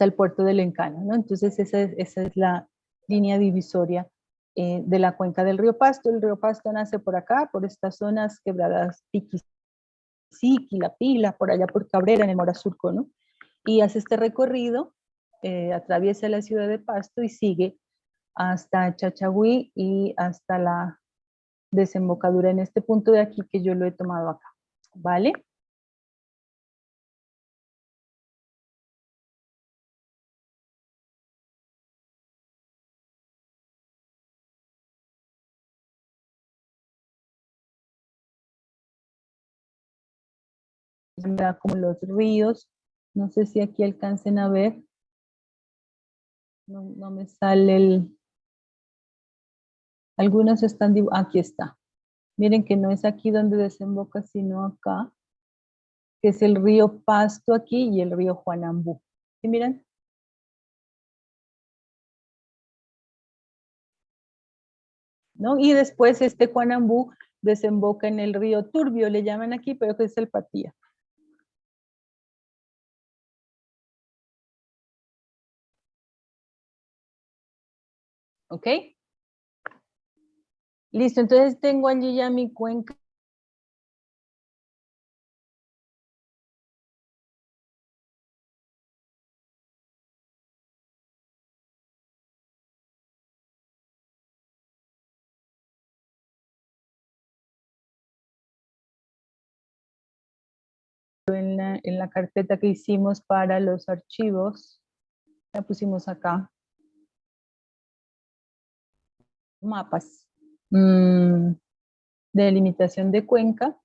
el puerto del Encano, ¿no? Entonces esa es la línea divisoria de la cuenca del río Pasto. El río Pasto nace por acá, por estas zonas quebradas Piquisiqui, La Pila, por allá por Cabrera, en el Mora Surco, ¿no? Y hace este recorrido, atraviesa la ciudad de Pasto y sigue hasta Chachagüí y hasta la desembocadura en este punto de aquí que yo lo he tomado acá, ¿vale? Me da como los ríos, no sé si aquí alcancen a ver, no me sale Algunos están, aquí está. Miren que no es aquí donde desemboca, sino acá, que es el río Pasto aquí y el río Juanambú. ¿Sí miren? ¿No? Y después este Juanambú desemboca en el río Turbio, le llaman aquí, pero que es el Patía. ¿Ok? Listo, entonces tengo allí ya mi cuenca. En la carpeta que hicimos para los archivos, la pusimos acá. Mapas. Delimitación de cuenca.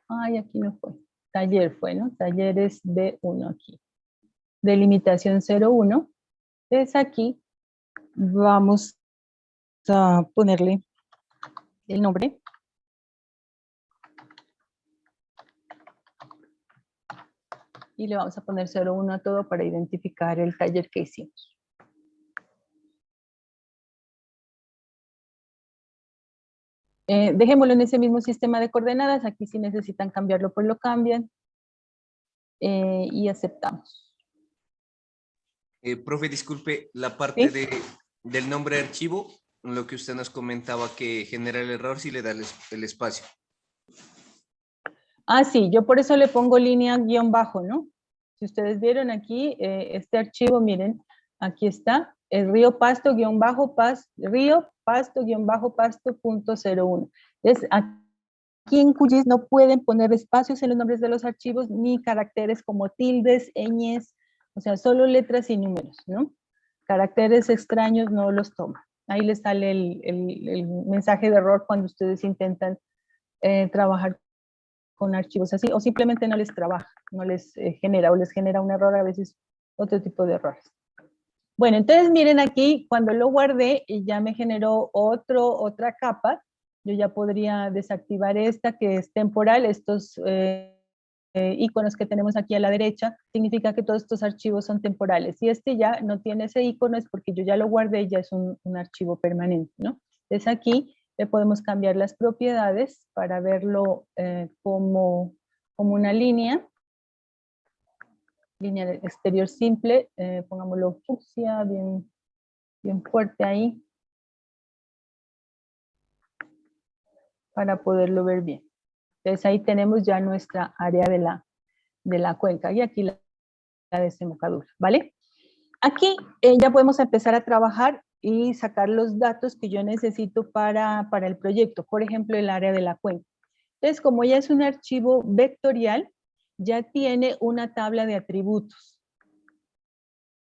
Ay, aquí no fue. Taller fue, ¿no? Talleres B1 aquí. Delimitación 01. Es aquí. Vamos a ponerle el nombre. Y le vamos a poner 01 a todo para identificar el taller que hicimos. Dejémoslo en ese mismo sistema de coordenadas. Aquí si necesitan cambiarlo, pues lo cambian. Y aceptamos. Profe, disculpe, la parte ¿Sí? del nombre de archivo, lo que usted nos comentaba que genera el error si le da el espacio. Ah, sí, yo por eso le pongo línea guión bajo, ¿no? Si ustedes vieron aquí, este archivo, miren, aquí está, el río pasto guión bajo río pasto guión bajo pasto.01. Entonces, aquí en QGIS no pueden poner espacios en los nombres de los archivos, ni caracteres como tildes, ñes, o sea, solo letras y números, ¿no? Caracteres extraños no los toma. Ahí les sale el mensaje de error cuando ustedes intentan trabajar con archivos así, o simplemente no les trabaja, no les genera, o les genera un error, a veces otro tipo de errores. Bueno, entonces miren aquí, cuando lo guardé, ya me generó otra capa. Yo ya podría desactivar esta que es temporal. Estos iconos que tenemos aquí a la derecha, significa que todos estos archivos son temporales. Y este ya no tiene ese icono, es porque yo ya lo guardé y ya es un archivo permanente, ¿no? Entonces aquí le podemos cambiar las propiedades para verlo como una línea exterior simple, pongámoslo fucsia, bien fuerte ahí, para poderlo ver bien. Entonces ahí tenemos ya nuestra área de la cuenca y aquí la desembocadura, ¿vale? Aquí ya podemos empezar a trabajar y sacar los datos que yo necesito para el proyecto, por ejemplo, el área de la cuenca. Entonces, como ya es un archivo vectorial, ya tiene una tabla de atributos,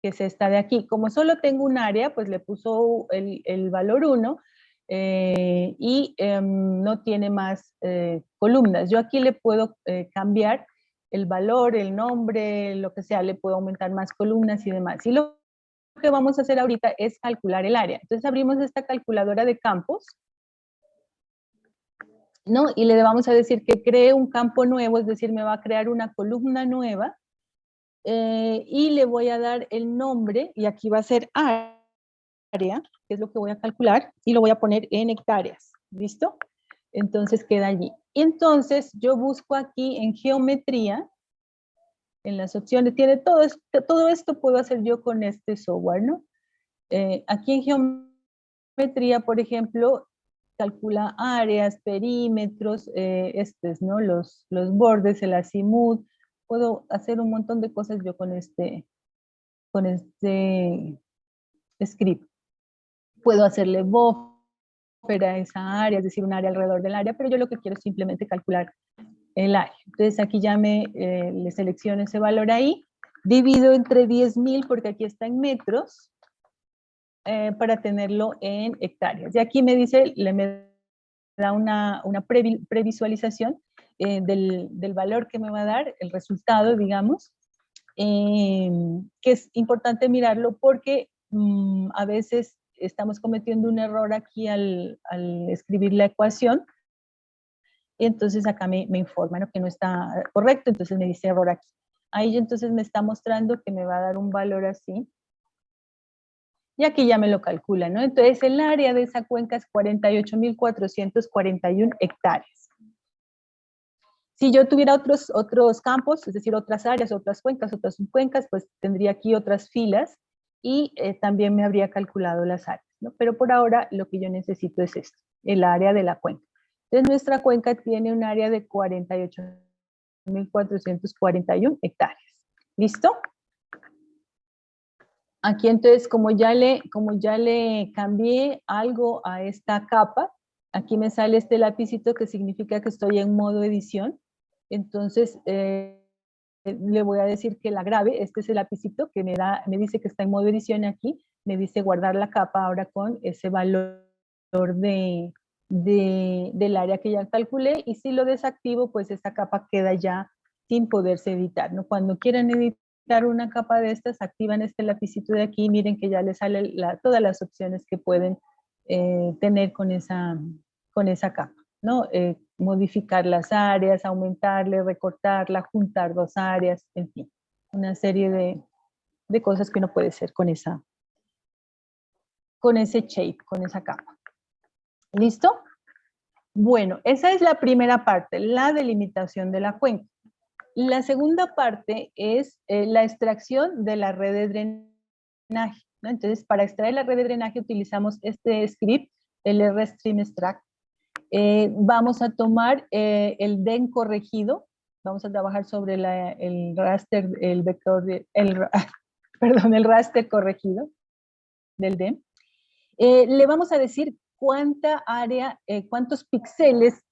que es esta de aquí. Como solo tengo un área, pues le puso el valor 1 y no tiene más columnas. Yo aquí le puedo cambiar el valor, el nombre, lo que sea, le puedo aumentar más columnas y demás. Y lo que vamos a hacer ahorita es calcular el área. Entonces abrimos esta calculadora de campos, ¿no? Y le vamos a decir que cree un campo nuevo, es decir, me va a crear una columna nueva, y le voy a dar el nombre, y aquí va a ser área, que es lo que voy a calcular, y lo voy a poner en hectáreas, ¿listo? Entonces queda allí. Entonces yo busco aquí en geometría, en las opciones, tiene todo esto puedo hacer yo con este software, ¿no? Aquí en geometría, por ejemplo, calcula áreas, perímetros, ¿no? Los bordes, el azimut. Puedo hacer un montón de cosas yo con este script. Puedo hacerle buffer a esa área, es decir, un área alrededor del área, pero yo lo que quiero es simplemente calcular el área. Entonces aquí ya le selecciono ese valor ahí, divido entre 10.000 porque aquí está en metros, para tenerlo en hectáreas. Y aquí me dice, me da una previsualización del valor que me va a dar, el resultado, digamos, que es importante mirarlo porque a veces estamos cometiendo un error aquí al escribir la ecuación. Y entonces acá me informa, ¿no?, que no está correcto, entonces me dice error aquí. Ahí entonces me está mostrando que me va a dar un valor así. Y aquí ya me lo calcula, ¿no? Entonces el área de esa cuenca es 48.441 hectáreas. Si yo tuviera otros campos, es decir, otras áreas, otras cuencas, otras subcuencas, pues tendría aquí otras filas y también me habría calculado las áreas, ¿no? Pero por ahora lo que yo necesito es esto, el área de la cuenca. Entonces nuestra cuenca tiene un área de 48.441 hectáreas. ¿Listo? Aquí entonces, como ya le cambié algo a esta capa, aquí me sale este lapicito que significa que estoy en modo edición. Entonces, le voy a decir que la grabe. Este es el lapicito que me dice que está en modo edición aquí. Me dice guardar la capa ahora con ese valor del área que ya calculé. Y si lo desactivo, pues esta capa queda ya sin poderse editar, ¿no? Cuando quieran editar una capa de estas, activan este lapicito de aquí, miren que ya les sale todas las opciones que pueden tener con esa capa, ¿no? Modificar las áreas, aumentarle, recortarla, juntar dos áreas, en fin, una serie de cosas que uno puede hacer con ese shape, con esa capa. ¿Listo? Bueno, esa es la primera parte, la delimitación de la cuenca. La segunda parte es la extracción de la red de drenaje, ¿no? Entonces, para extraer la red de drenaje utilizamos este script, el rstream extract. Vamos a tomar el DEN corregido, vamos a trabajar sobre el raster, el raster corregido del DEN. Le vamos a decir cuánta área, cuántos píxeles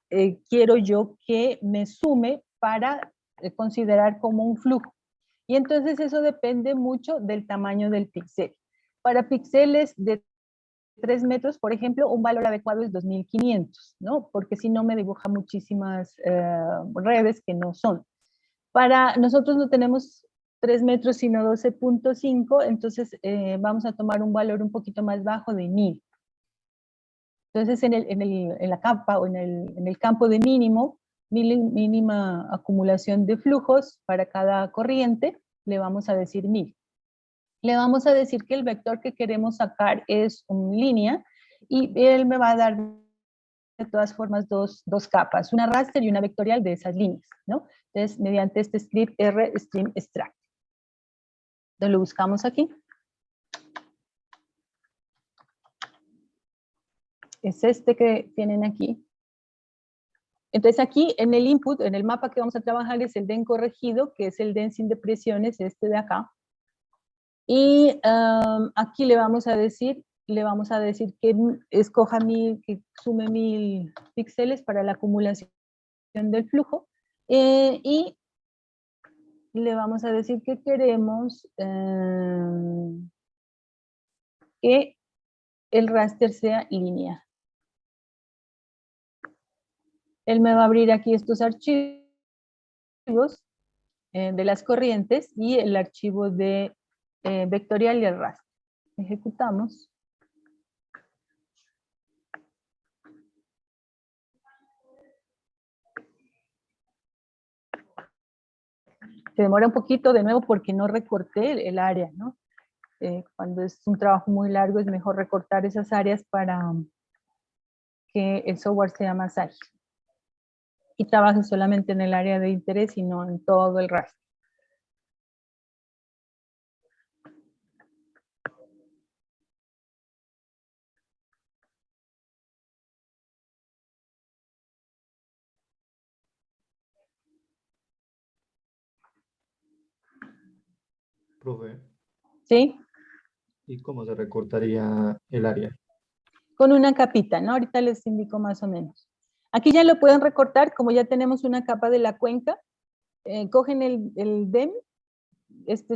quiero yo que me sume para considerar como un flujo. Y entonces eso depende mucho del tamaño del píxel. Para píxeles de 3 metros, por ejemplo, un valor adecuado es 2500, ¿no? Porque si no me dibuja muchísimas redes que no son. Para nosotros no tenemos 3 metros sino 12.5, entonces vamos a tomar un valor un poquito más bajo de 1000. Entonces en la capa o en el campo de mínima acumulación de flujos para cada corriente, le vamos a decir 1000. Le vamos a decir que el vector que queremos sacar es una línea y él me va a dar de todas formas dos capas, una raster y una vectorial de esas líneas, ¿no? Entonces, mediante este script rstream extract. Entonces lo buscamos aquí. Es este que tienen aquí. Entonces aquí en el input, en el mapa que vamos a trabajar es el DEN corregido, que es el DEN sin depresiones, este de acá. Y aquí le vamos a decir que escoja que sume 1000 píxeles para la acumulación del flujo. Y le vamos a decir que queremos que el raster sea lineal. Él me va a abrir aquí estos archivos de las corrientes y el archivo de vectorial y el raster. Ejecutamos. Se demora un poquito de nuevo porque no recorté el área, ¿no? Cuando es un trabajo muy largo es mejor recortar esas áreas para que el software sea más ágil y trabaje solamente en el área de interés y no en todo el raster. Profe, ¿Sí? ¿y cómo se recortaría el área? Con una capita, ¿no? Ahorita les indico más o menos. Aquí ya lo pueden recortar, como ya tenemos una capa de la cuenca, cogen el DEM,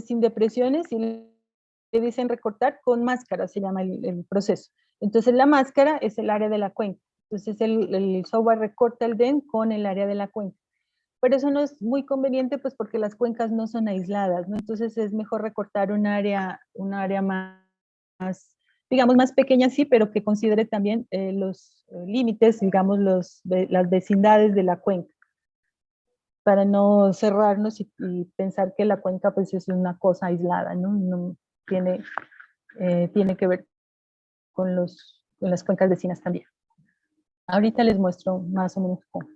sin depresiones, y le dicen recortar con máscara, se llama el proceso. Entonces la máscara es el área de la cuenca. Entonces el software recorta el DEM con el área de la cuenca. Pero eso no es muy conveniente, pues porque las cuencas no son aisladas, ¿no? Entonces es mejor recortar un área más digamos, más pequeña sí, pero que considere también los límites, digamos, las vecindades de la cuenca, para no cerrarnos y pensar que la cuenca pues es una cosa aislada, ¿no? No tiene, tiene que ver con las cuencas vecinas también. Ahorita les muestro más o menos cómo.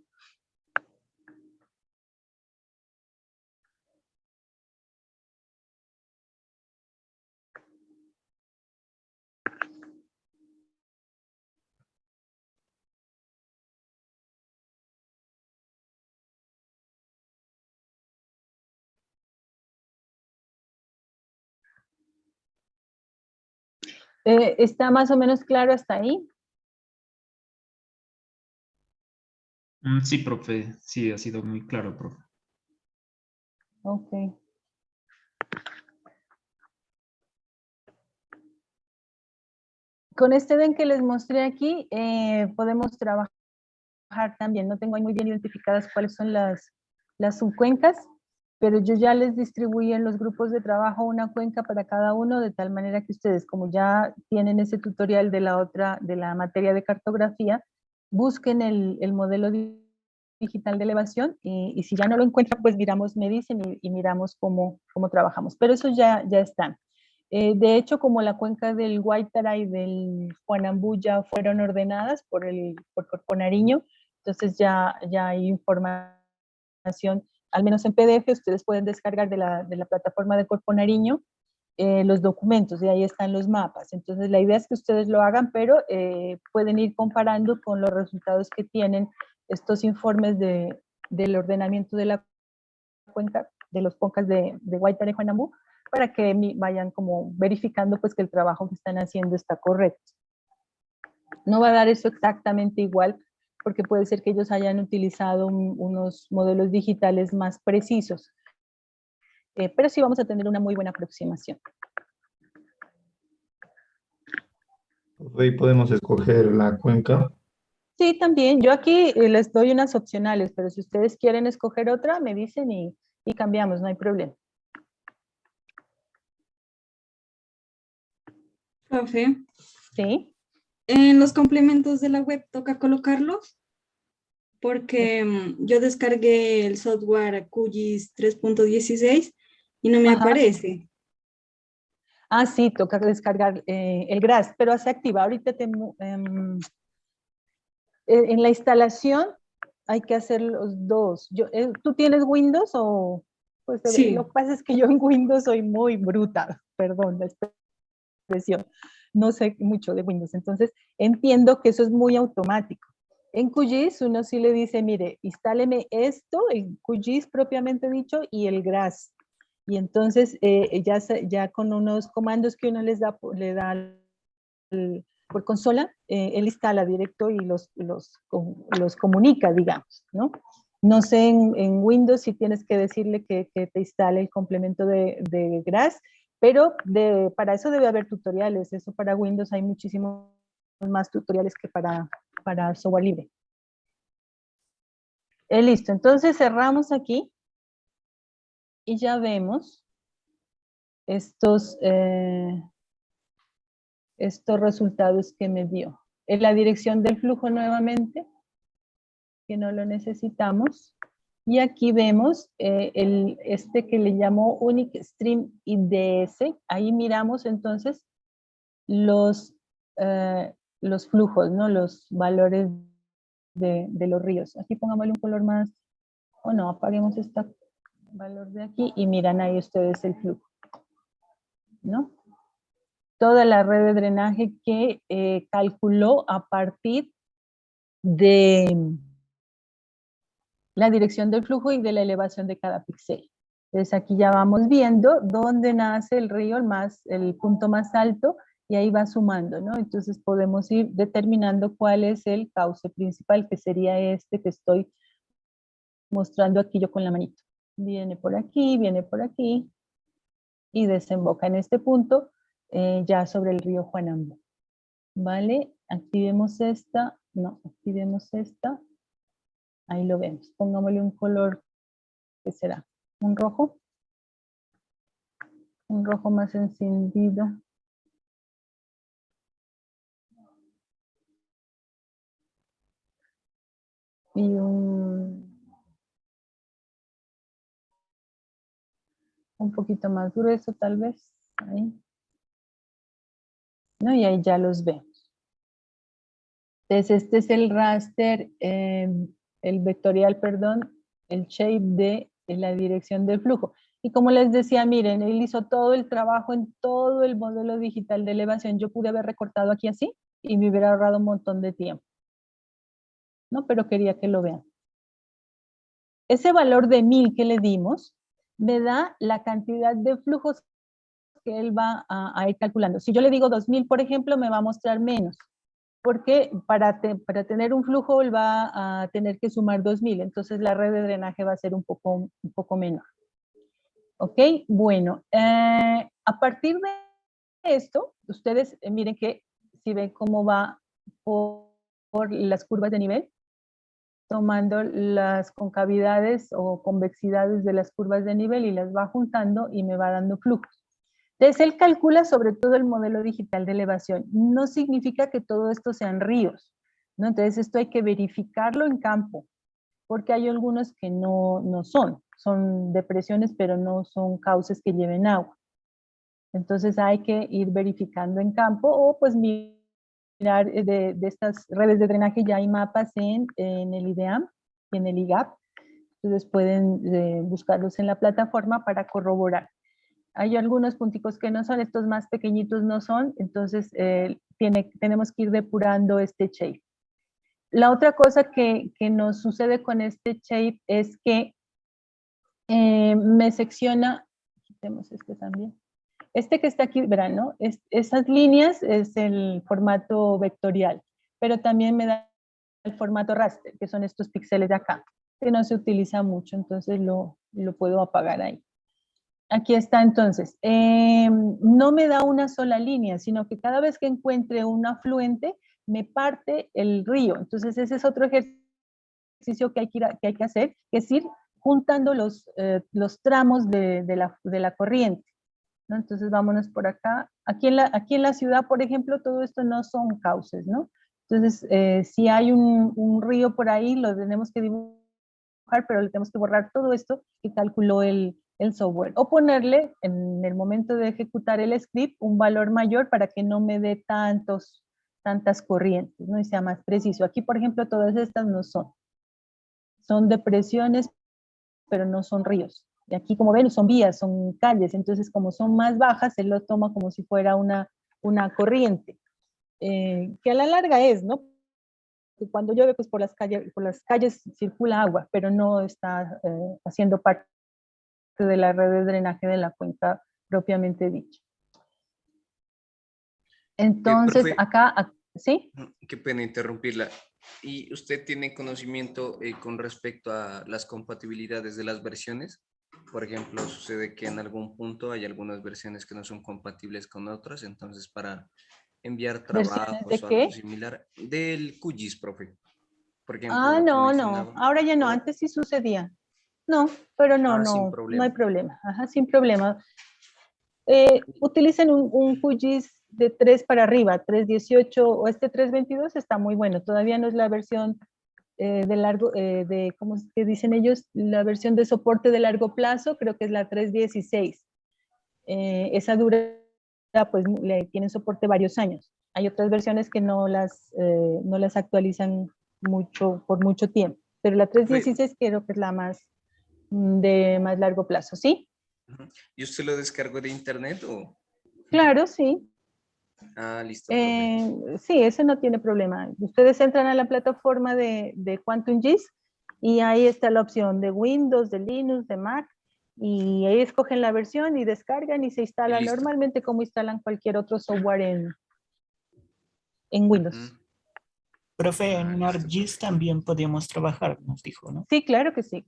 ¿Está más o menos claro hasta ahí? Sí, profe, sí, ha sido muy claro, profe. Ok. Con este ven que les mostré aquí, podemos trabajar también. No tengo ahí muy bien identificadas cuáles son las subcuencas, pero yo ya les distribuí en los grupos de trabajo una cuenca para cada uno, de tal manera que ustedes, como ya tienen ese tutorial de la materia de cartografía, busquen el modelo digital de elevación y si ya no lo encuentran, pues miramos, me dicen y miramos cómo trabajamos. Pero eso ya están. De hecho, como la cuenca del Guaitara y del Juanambú ya fueron ordenadas por Corpo Nariño, entonces ya hay información, al menos en PDF, ustedes pueden descargar de la plataforma de Corpo Nariño los documentos y ahí están los mapas. Entonces la idea es que ustedes lo hagan, pero pueden ir comparando con los resultados que tienen estos informes del ordenamiento de la cuenca, de los cuencas de Guaitara y Juanambú, para que vayan como verificando pues que el trabajo que están haciendo está correcto. No va a dar eso exactamente igual, porque puede ser que ellos hayan utilizado unos modelos digitales más precisos, pero sí vamos a tener una muy buena aproximación. Hoy podemos escoger la cuenca. Sí, también. Yo aquí les doy unas opcionales, pero si ustedes quieren escoger otra, me dicen y cambiamos, no hay problema. Profe, ¿Sí? en los complementos de la web toca colocarlos porque yo descargué el software QGIS 3.16 y no me Ajá. aparece. Ah, sí, toca descargar el GRAS, pero se activa. Ahorita en la instalación hay que hacer los dos. ¿Tú tienes Windows o...? Pues lo Sí, que pasa es que yo en Windows soy muy bruta, perdón la expresión. No sé mucho de Windows, entonces entiendo que eso es muy automático. En QGIS uno sí le dice, mire, instáleme esto, el QGIS propiamente dicho, y el GRAS. Y entonces ya con unos comandos que uno le da por consola, él instala directo y los comunica, digamos, ¿no? No sé en Windows si tienes que decirle que te instale el complemento de GRAS, pero para eso debe haber tutoriales. Eso para Windows hay muchísimos más tutoriales que para software libre. Listo, entonces cerramos aquí y ya vemos estos resultados que me dio. En la dirección del flujo nuevamente, que no lo necesitamos. Y aquí vemos este que le llamó Unique Stream IDS. Ahí miramos entonces los flujos, ¿no? Los valores de los ríos. Aquí pongámosle un color más, o no, apaguemos este valor de aquí y miran ahí ustedes el flujo, ¿no? Toda la red de drenaje que calculó a partir de la dirección del flujo y de la elevación de cada píxel. Entonces aquí ya vamos viendo dónde nace el río, el punto más alto, y ahí va sumando, ¿no? Entonces podemos ir determinando cuál es el cauce principal, que sería este que estoy mostrando aquí yo con la manito. Viene por aquí y desemboca en este punto ya sobre el río Juanambú. ¿Vale? Activemos esta, no, activemos esta. Ahí lo vemos. Pongámosle un color, ¿qué será? ¿Un rojo? Un rojo más encendido. y un poquito más grueso tal vez, ahí. ¿No? Y ahí ya los vemos. Entonces este es el raster, el vectorial, perdón, el shape de la dirección del flujo. Y como les decía, miren, él hizo todo el trabajo en todo el modelo digital de elevación. Yo pude haber recortado aquí así y me hubiera ahorrado un montón de tiempo. ¿No? Pero quería que lo vean. Ese valor de 1000 que le dimos me da la cantidad de flujos que él va a ir calculando. Si yo le digo 2000, por ejemplo, me va a mostrar menos, porque para tener un flujo él va a tener que sumar 2000, entonces la red de drenaje va a ser un poco menor. ¿Ok? Bueno, a partir de esto, ustedes miren que si ven cómo va por las curvas de nivel, tomando las concavidades o convexidades de las curvas de nivel y las va juntando y me va dando flujos. Entonces, él calcula sobre todo el modelo digital de elevación. No significa que todo esto sean ríos, ¿no? Entonces, esto hay que verificarlo en campo, porque hay algunos que no son depresiones, pero no son cauces que lleven agua. Entonces, hay que ir verificando en campo o pues mirar de estas redes de drenaje. Ya hay mapas en el IDEAM y en el IGAP. Entonces, pueden buscarlos en la plataforma para corroborar. Hay algunos punticos que no son, estos más pequeñitos no son, entonces tenemos que ir depurando este shape. La otra cosa que nos sucede con este shape es que me secciona, quitemos este también, este que está aquí, verán, ¿no? Esas líneas es el formato vectorial, pero también me da el formato raster, que son estos píxeles de acá, que no se utiliza mucho, entonces lo puedo apagar ahí. Aquí está entonces, no me da una sola línea, sino que cada vez que encuentre un afluente, me parte el río. Entonces ese es otro ejercicio que hay que hacer, que es ir juntando los tramos de la corriente, ¿no? Entonces vámonos por acá. Aquí en la ciudad, por ejemplo, todo esto no son cauces, ¿no? Entonces, si hay un río por ahí, lo tenemos que dibujar, pero le tenemos que borrar todo esto que calculó el software, o ponerle en el momento de ejecutar el script un valor mayor para que no me dé tantas corrientes, ¿no? Y sea más preciso. Aquí, por ejemplo, todas estas no son depresiones, pero no son ríos. Y aquí, como ven, son vías, son calles, entonces como son más bajas, se lo toma como si fuera una corriente, que a la larga es, ¿no? Que cuando llueve, pues por las calles circula agua, pero no está haciendo parte de la red de drenaje de la cuenca propiamente dicha. Entonces, Profe, acá, ¿sí? qué pena interrumpirla. ¿Y usted tiene conocimiento con respecto a las compatibilidades de las versiones? Por ejemplo, sucede que en algún punto hay algunas versiones que no son compatibles con otras, entonces para enviar ¿Versiones de trabajos o algo qué? similar, del QGIS, profe. Por ejemplo, Ah, lo que no, mencionaba. ahora ya no, antes sí sucedía. No, pero Sin no hay problema. problema. Ajá, sin problema. Utilicen un QGIS de 3 para arriba, 3.18 o este 3.22 está muy bueno. Todavía no es la versión de largo, ¿cómo es que dicen ellos? La versión de soporte de largo plazo, creo que es la 3.16. Esa dura, pues le tienen soporte varios años. Hay otras versiones que no las actualizan por mucho tiempo, pero la 3.16 creo que es la más de más largo plazo, ¿sí? ¿Y usted lo descargó de internet o? Claro, sí. Ah, listo, profe. Sí, eso no tiene problema. Ustedes entran a la plataforma de QuantumGIS y ahí está la opción de Windows, de Linux, de Mac, y ahí escogen la versión y descargan y se instala Listo. normalmente como instalan cualquier otro software en Windows. Profe, en Listo. ArcGIS también podíamos trabajar, nos dijo, ¿no? Sí, claro que sí,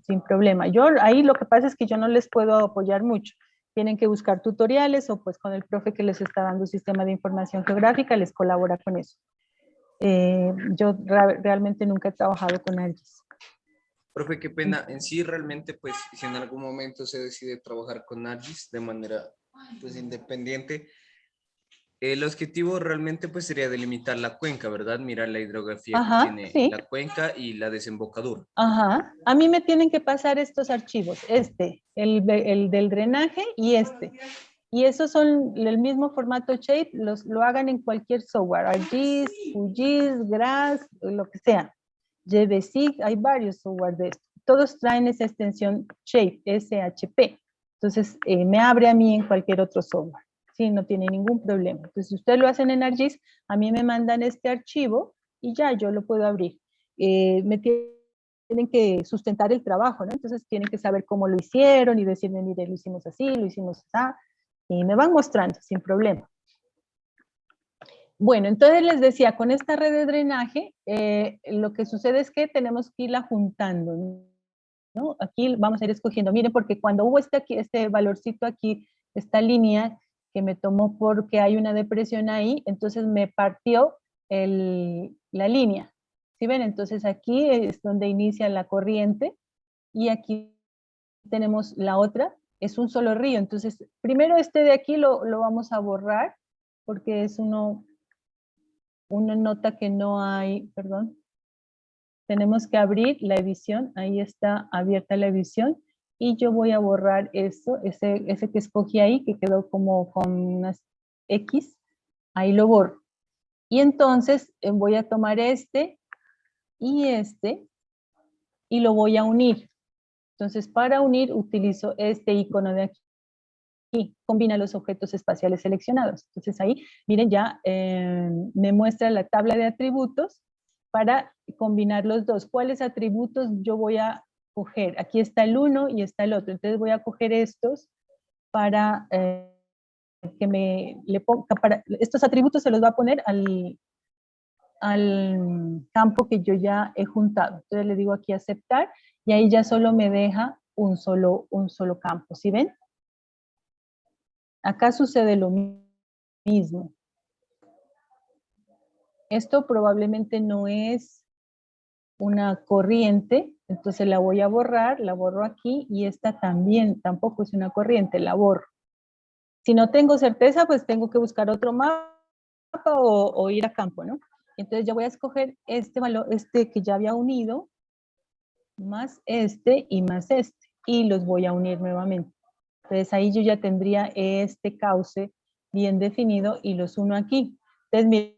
sin problema. Yo ahí lo que pasa es que yo no les puedo apoyar mucho. Tienen que buscar tutoriales o pues con el profe que les está dando sistema de información geográfica les colabora con eso. Yo realmente nunca he trabajado con ArcGIS. Profe, qué pena. En sí, realmente, pues, si en algún momento se decide trabajar con ArcGIS de manera, pues, independiente, El objetivo realmente pues sería delimitar la cuenca, ¿verdad? Mirar la hidrografía Ajá, que tiene sí. la cuenca y la desembocadura. Ajá. A mí me tienen que pasar estos archivos, el del drenaje y este. Y esos son el mismo formato shape, lo hagan en cualquier software, ArcGIS, QGIS, GRASS, lo que sea. GBSIG, hay varios software de esto. Todos traen esa extensión shape, SHP. Entonces, me abre a mí en cualquier otro software. Sí, no tiene ningún problema. Entonces, si ustedes lo hacen en ArcGIS, a mí me mandan este archivo y ya yo lo puedo abrir. Me tienen que sustentar el trabajo, ¿no? Entonces, tienen que saber cómo lo hicieron y decirme, mire, lo hicimos así, lo hicimos así. Y me van mostrando sin problema. Bueno, entonces les decía, con esta red de drenaje, lo que sucede es que tenemos que irla juntando, ¿no? Aquí vamos a ir escogiendo. Miren, porque cuando hubo este valorcito aquí, esta línea que me tomó porque hay una depresión ahí, entonces me partió la línea. ¿Sí ven? Entonces aquí es donde inicia la corriente y aquí tenemos la otra. Es un solo río, entonces primero este de aquí lo vamos a borrar porque es una nota que no hay, perdón, tenemos que abrir la edición, ahí está abierta la edición y yo voy a borrar eso, ese que escogí ahí que quedó como con unas X, ahí lo borro. Y entonces voy a tomar este y lo voy a unir. Entonces, para unir, utilizo este icono de aquí. Combina los objetos espaciales seleccionados. Entonces, ahí, miren, ya me muestra la tabla de atributos para combinar los dos. ¿Cuáles atributos yo voy a coger? Aquí está el uno y está el otro. Entonces, voy a coger estos para que le ponga, estos atributos se los va a poner al campo que yo ya he juntado. Entonces le digo aquí aceptar y ahí ya solo me deja un solo campo. ¿Sí ven? Acá sucede lo mismo. Esto probablemente no es una corriente, entonces la voy a borrar, la borro aquí y esta también tampoco es una corriente, la borro. Si no tengo certeza, pues tengo que buscar otro mapa o ir a campo, ¿no? Entonces yo voy a escoger este valor, este que ya había unido, más este y más este, y los voy a unir nuevamente. Entonces ahí yo ya tendría este cauce bien definido y los uno aquí. Entonces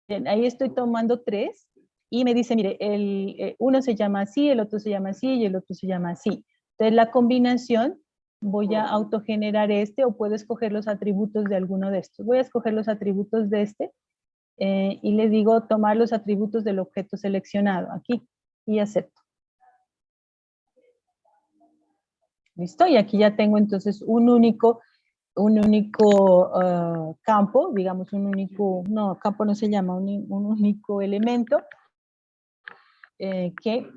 miren, ahí estoy tomando 3 y me dice, mire, uno se llama así, el otro se llama así y el otro se llama así. Entonces la combinación voy a autogenerar este o puedo escoger los atributos de alguno de estos. Voy a escoger los atributos de este y le digo tomar los atributos del objeto seleccionado aquí y acepto. ¿Listo? Y aquí ya tengo entonces un único campo, digamos campo no se llama, un único elemento que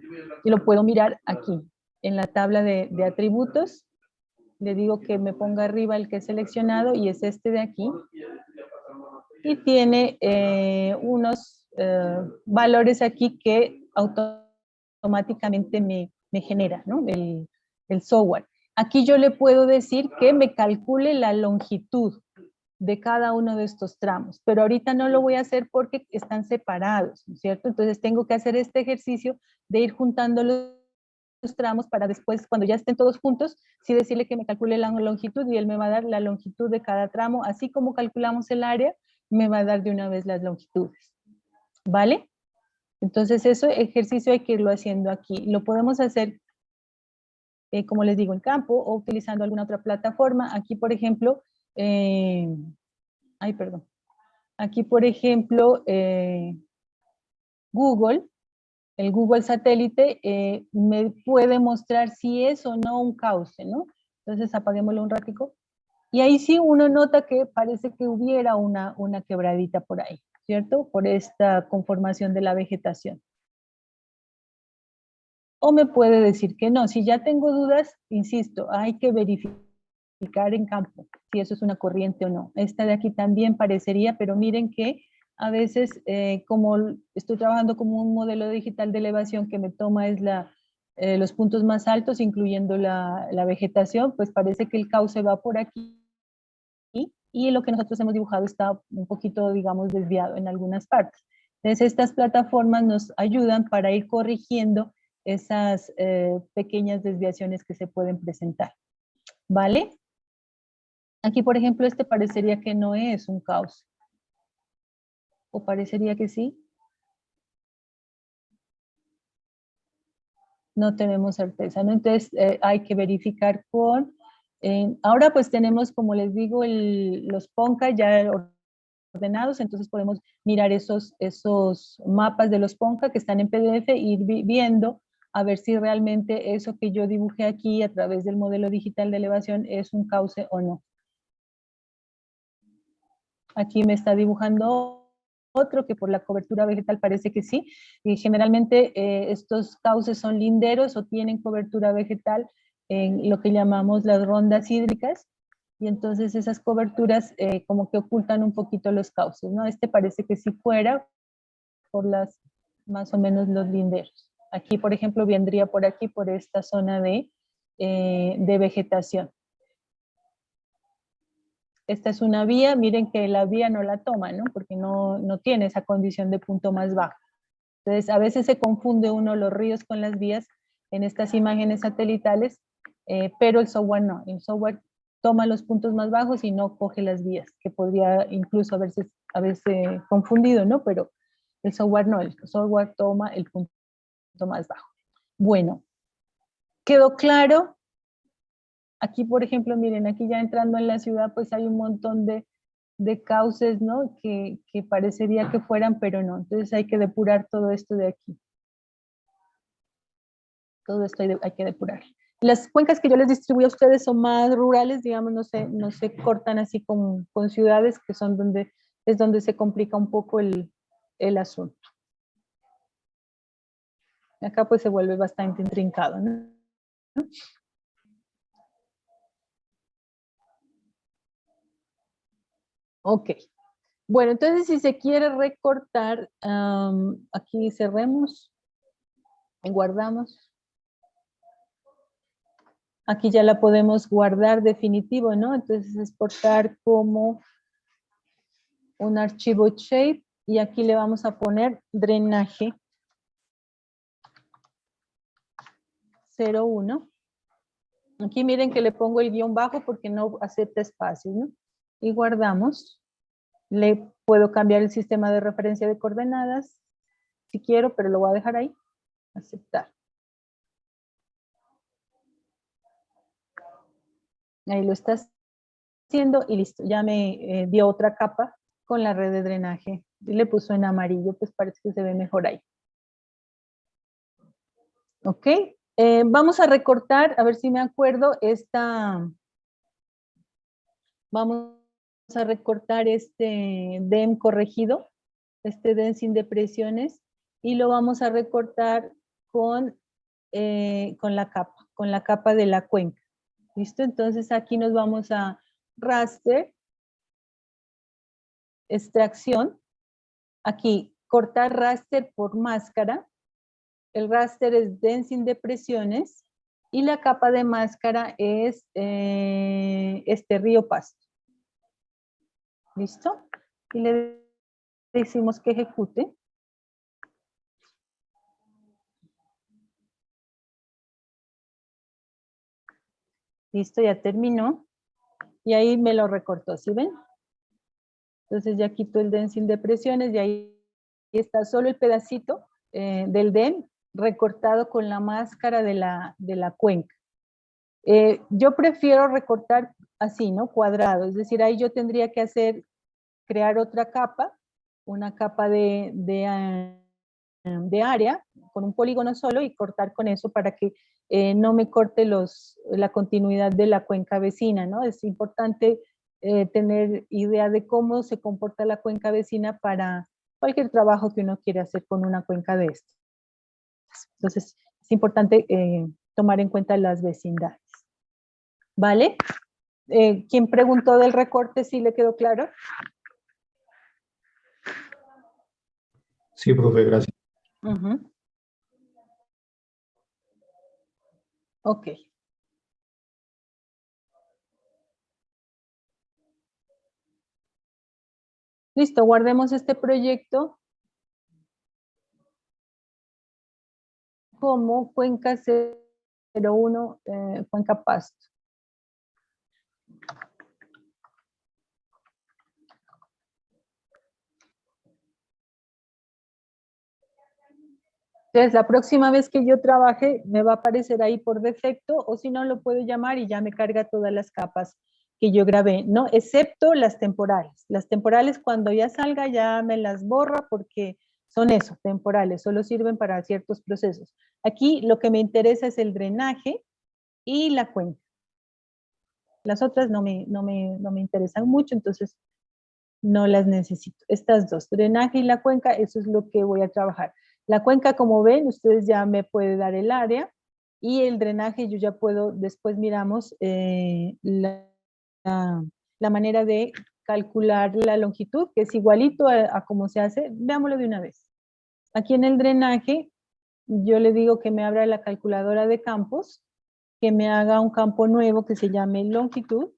lo puedo mirar aquí en la tabla de atributos. Le digo que me ponga arriba el que he seleccionado y es este de aquí. Y tiene unos valores aquí que automáticamente me genera, ¿no? El software. Aquí yo le puedo decir que me calcule la longitud de cada uno de estos tramos, pero ahorita no lo voy a hacer porque están separados, ¿no es cierto? Entonces tengo que hacer este ejercicio de ir juntando los tramos para después, cuando ya estén todos juntos, sí decirle que me calcule la longitud y él me va a dar la longitud de cada tramo, así como calculamos el área, me va a dar de una vez las longitudes, ¿vale? Entonces ese ejercicio hay que irlo haciendo aquí. Lo podemos hacer, como les digo, en campo o utilizando alguna otra plataforma. Aquí, por ejemplo, aquí, por ejemplo, Google, el Google Satélite, me puede mostrar si es o no un cauce, ¿no? Entonces apaguémoslo un ratico. Y ahí sí uno nota que parece que hubiera una quebradita por ahí, ¿cierto? Por esta conformación de la vegetación. O me puede decir que no. Si ya tengo dudas, insisto, hay que verificar en campo si eso es una corriente o no. Esta de aquí también parecería, pero miren que a veces, como estoy trabajando como un modelo digital de elevación que me toma los puntos más altos, incluyendo la vegetación, pues parece que el cauce va por aquí y lo que nosotros hemos dibujado está un poquito, digamos, desviado en algunas partes. Entonces, estas plataformas nos ayudan para ir corrigiendo esas pequeñas desviaciones que se pueden presentar. ¿Vale? Aquí, por ejemplo, este parecería que no es un cauce. ¿O parecería que sí? No tenemos certeza, ¿no? Entonces, hay que verificar con... ahora, pues, tenemos, como les digo, los PONCA ya ordenados, entonces podemos mirar esos mapas de los PONCA que están en PDF e ir viendo a ver si realmente eso que yo dibujé aquí a través del modelo digital de elevación es un cauce o no. Aquí me está dibujando otro que por la cobertura vegetal parece que sí, y generalmente estos cauces son linderos o tienen cobertura vegetal en lo que llamamos las rondas hídricas, y entonces esas coberturas como que ocultan un poquito los cauces, ¿no? Este parece que sí fuera por las, más o menos los linderos. Aquí, por ejemplo, vendría por aquí, por esta zona de vegetación. Esta es una vía, miren que la vía no la toma, ¿no? Porque no tiene esa condición de punto más bajo. Entonces, a veces se confunde uno los ríos con las vías en estas imágenes satelitales, pero el software no. El software toma los puntos más bajos y no coge las vías, que podría incluso haberse confundido, ¿no? Pero el software no, el software toma el punto más bajo. Bueno, ¿quedó claro? Aquí, por ejemplo, miren, aquí ya entrando en la ciudad, pues hay un montón de cauces, ¿no? Que parecería que fueran, pero no. Entonces hay que depurar todo esto de aquí. Todo esto hay que depurar. Las cuencas que yo les distribuyo a ustedes son más rurales, digamos, no se cortan así con ciudades, que son donde se complica un poco el asunto. Acá pues se vuelve bastante intrincado, ¿no? Ok. Bueno, entonces si se quiere recortar, aquí cerremos, guardamos. Aquí ya la podemos guardar definitivo, ¿no? Entonces exportar como un archivo shape y aquí le vamos a poner drenaje 01. Aquí miren que le pongo el guión bajo porque no acepta espacios, ¿no? Y guardamos. Le puedo cambiar el sistema de referencia de coordenadas si quiero, pero lo voy a dejar ahí. Aceptar. Ahí lo está haciendo y listo. Ya me dio otra capa con la red de drenaje. Y le puso en amarillo, pues parece que se ve mejor ahí. Ok. Vamos a recortar, a ver si me acuerdo, vamos a recortar este DEM corregido, este DEM sin depresiones, y lo vamos a recortar con la capa de la cuenca. ¿Listo? Entonces aquí nos vamos a raster, extracción, aquí cortar raster por máscara, el raster es DEM sin depresiones, y la capa de máscara es este río Pasto. ¿Listo? Y le decimos que ejecute. Listo, ya terminó. Y ahí me lo recortó, ¿sí ven? Entonces ya quito el DEM sin depresiones y ahí está solo el pedacito del DEM recortado con la máscara de la cuenca. Yo prefiero recortar así, ¿no? Cuadrado, es decir, ahí yo tendría que crear otra capa, una capa de área con un polígono solo y cortar con eso para que no me corte la continuidad de la cuenca vecina, ¿no? Es importante tener idea de cómo se comporta la cuenca vecina para cualquier trabajo que uno quiera hacer con una cuenca de estas. Entonces, es importante tomar en cuenta las vecindades. ¿Vale? ¿Quién preguntó del recorte? ¿Sí le quedó claro? Sí, profe, gracias. Ok. Listo, guardemos este proyecto como Cuenca 01, Cuenca Pasto. Entonces, la próxima vez que yo trabaje, me va a aparecer ahí por defecto, o si no, lo puedo llamar y ya me carga todas las capas que yo grabé, ¿no? Excepto las temporales. Las temporales, cuando ya salga, ya me las borra porque son eso, temporales, solo sirven para ciertos procesos. Aquí lo que me interesa es el drenaje y la cuenca. Las otras no me interesan mucho, entonces no las necesito. Estas dos, drenaje y la cuenca, eso es lo que voy a trabajar. La cuenca, como ven, ustedes ya me pueden dar el área, y el drenaje yo ya puedo, después miramos la manera de calcular la longitud, que es igualito a cómo se hace. Veámoslo de una vez. Aquí en el drenaje, yo le digo que me abra la calculadora de campos, que me haga un campo nuevo que se llame longitud,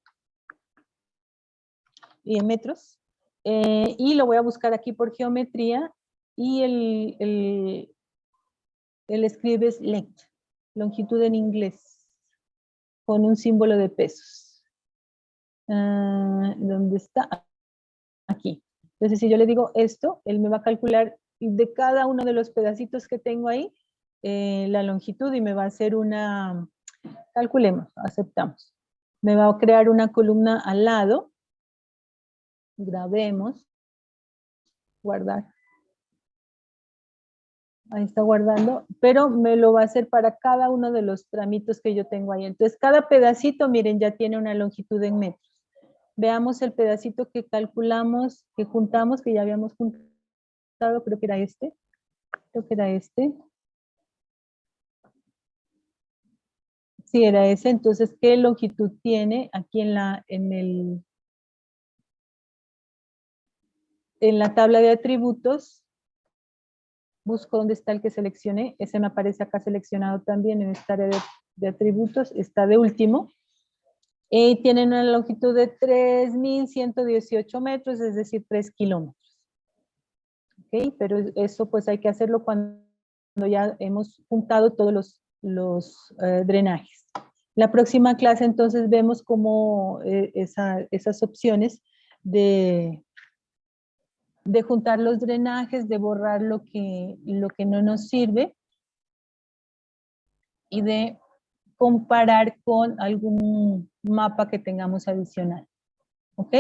y en metros, y lo voy a buscar aquí por geometría, y el script es length, longitud en inglés, con un símbolo de pesos. ¿Dónde está? Aquí. Entonces, si yo le digo esto, él me va a calcular de cada uno de los pedacitos que tengo ahí, la longitud, y me va a hacer una, calculemos, aceptamos. Me va a crear una columna al lado, grabemos, guardar. Ahí está guardando, pero me lo va a hacer para cada uno de los tramitos que yo tengo ahí. Entonces, cada pedacito, miren, ya tiene una longitud en metros. Veamos el pedacito que calculamos, que juntamos, que ya habíamos juntado, creo que era este. Sí, era ese. Entonces, ¿qué longitud tiene aquí en la tabla de atributos? Busco dónde está el que seleccioné. Ese me aparece acá seleccionado también en esta área de atributos. Está de último. Tiene una longitud de 3.118 metros, es decir, 3 kilómetros. ¿Ok? Pero eso pues hay que hacerlo cuando ya hemos juntado todos los drenajes. La próxima clase entonces vemos cómo esas opciones de juntar los drenajes, de borrar lo que no nos sirve, y de comparar con algún mapa que tengamos adicional. ¿Ok?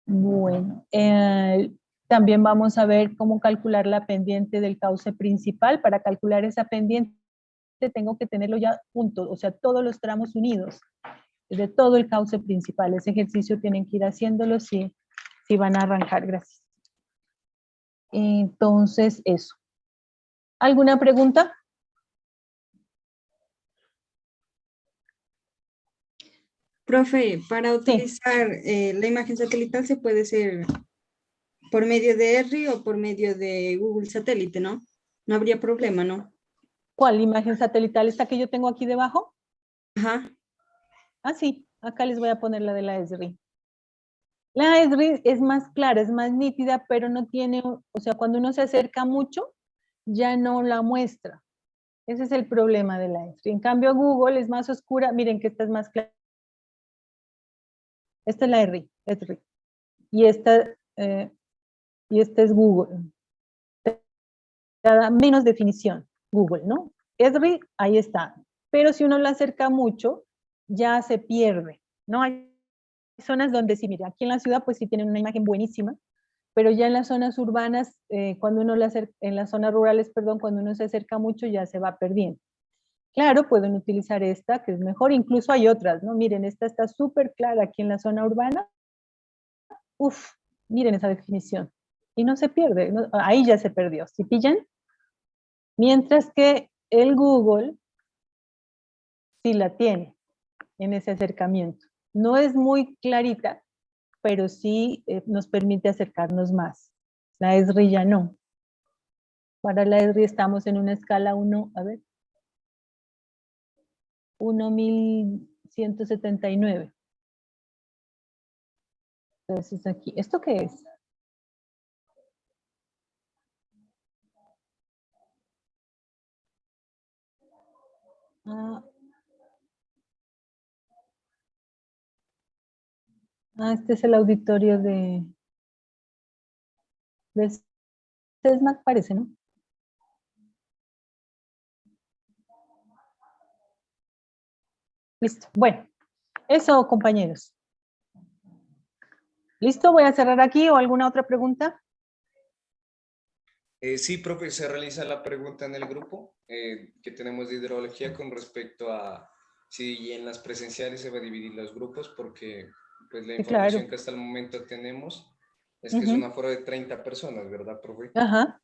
Bueno, también vamos a ver cómo calcular la pendiente del cauce principal. Para calcular esa pendiente tengo que tenerlo ya junto, o sea, todos los tramos unidos de todo el cauce principal. Ese ejercicio tienen que ir haciéndolo si van a arrancar. Gracias. Entonces, eso. ¿Alguna pregunta? Profe, para utilizar la imagen satelital se puede hacer por medio de ERRI o por medio de Google Satélite, ¿no? No habría problema, ¿no? ¿Cuál imagen satelital? ¿Esta que yo tengo aquí debajo? Ajá. Ah, sí. Acá les voy a poner la de la ESRI. La ESRI es más clara, es más nítida, pero no tiene, o sea, cuando uno se acerca mucho, ya no la muestra. Ese es el problema de la ESRI. En cambio, Google es más oscura. Miren que esta es más clara. Esta es la ESRI. Y esta es Google. Da menos definición, Google, ¿no? ESRI, ahí está. Pero si uno la acerca mucho, ya se pierde, ¿no? Hay zonas donde sí, mira, aquí en la ciudad pues sí tienen una imagen buenísima, pero ya en las zonas urbanas, cuando uno en las zonas rurales, perdón, cuando uno se acerca mucho ya se va perdiendo. Claro, pueden utilizar esta, que es mejor, incluso hay otras, ¿no? Miren, esta está súper clara aquí en la zona urbana. Uf, miren esa definición. Y no se pierde, ¿no? Ahí ya se perdió, ¿sí pillan? Mientras que el Google sí la tiene en ese acercamiento. No es muy clarita, pero sí nos permite acercarnos más. La ESRI ya no. Para la ESRI estamos en una escala 1, a ver, 1179. Entonces aquí, ¿esto qué es? Ah, este es el auditorio de CESMAC, parece, ¿no? Listo. Bueno, eso, compañeros. ¿Listo? Voy a cerrar aquí. ¿O alguna otra pregunta? Sí, profe, se realiza la pregunta en el grupo que tenemos de hidrología con respecto a si en las presenciales se va a dividir los grupos, porque pues la Sí, información claro. que hasta el momento tenemos es que es Ujú. un aforo de 30 personas, ¿verdad, profe? Ajá.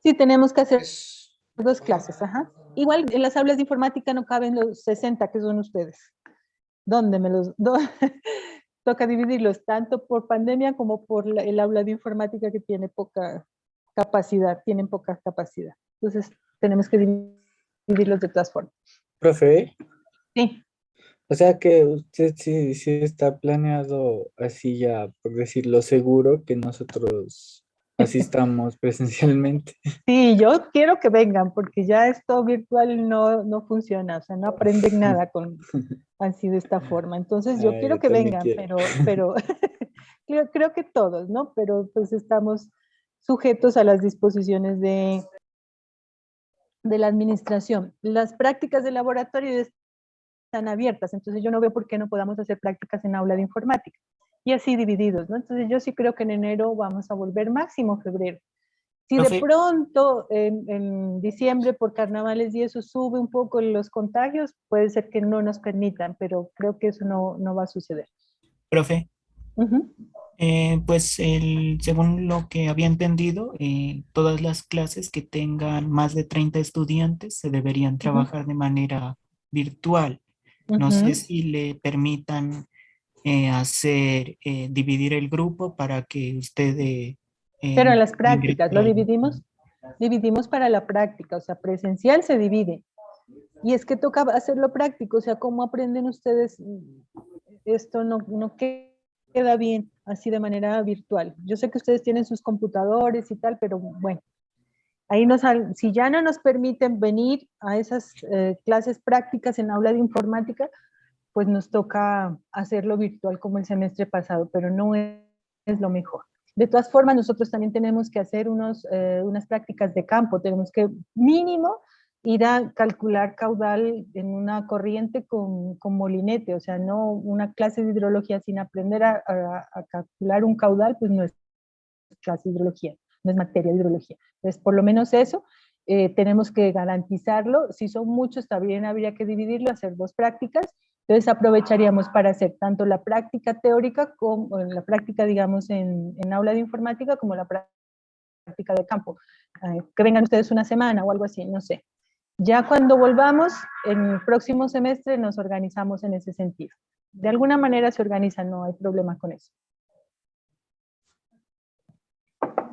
Sí, tenemos que hacer Es, dos ajá. clases. Ajá. Igual en las aulas de informática no caben los 60 que son ustedes. ¿Dónde me los...? Toca dividirlos tanto por pandemia como por el aula de informática que tiene poca capacidad, tienen poca capacidad. Entonces, tenemos que dividirlos de todas formas. Profe, Sí, o sea que usted sí está planeado así ya, por decirlo seguro, que nosotros asistamos presencialmente. sí, yo quiero que vengan porque ya esto virtual no funciona, o sea, no aprenden nada con así de esta forma. Entonces, yo Ah, quiero yo que también vengan, quiero. pero creo que todos, ¿no? Pero pues estamos sujetos a las disposiciones de la administración. Las prácticas de laboratorio están abiertas, entonces yo no veo por qué no podamos hacer prácticas en aula de informática. Y así divididos, ¿no? Entonces yo sí creo que en enero vamos a volver, máximo febrero. Si de Profe, pronto en diciembre por carnavales y eso sube un poco los contagios, puede ser que no nos permitan, pero creo que eso no va a suceder. profe, Ujú, pues según lo que había entendido, todas las clases que tengan más de 30 estudiantes se deberían ujú, trabajar de manera virtual. No sé ujú. si le permitan dividir el grupo para que usted Pero en las en prácticas, lo virtual. dividimos para la práctica, o sea, presencial se divide. Y es que toca hacerlo práctico, o sea, ¿cómo aprenden ustedes? Esto no queda bien así de manera virtual. Yo sé que ustedes tienen sus computadores y tal, pero bueno, ahí si ya no nos permiten venir a esas clases prácticas en aula de informática, pues nos toca hacerlo virtual como el semestre pasado, pero no es lo mejor. De todas formas, nosotros también tenemos que hacer unas prácticas de campo, tenemos que mínimo ir a calcular caudal en una corriente con molinete, o sea, no una clase de hidrología sin aprender a calcular un caudal, pues no es clase de hidrología, no es materia de hidrología. Entonces, por lo menos eso, tenemos que garantizarlo. Si son muchos, también habría que dividirlo, hacer dos prácticas. Entonces, aprovecharíamos para hacer tanto la práctica teórica como la práctica, digamos, en aula de informática, como la práctica de campo. Que vengan ustedes una semana o algo así, no sé. Ya cuando volvamos, en el próximo semestre nos organizamos en ese sentido. De alguna manera se organiza, no hay problema con eso.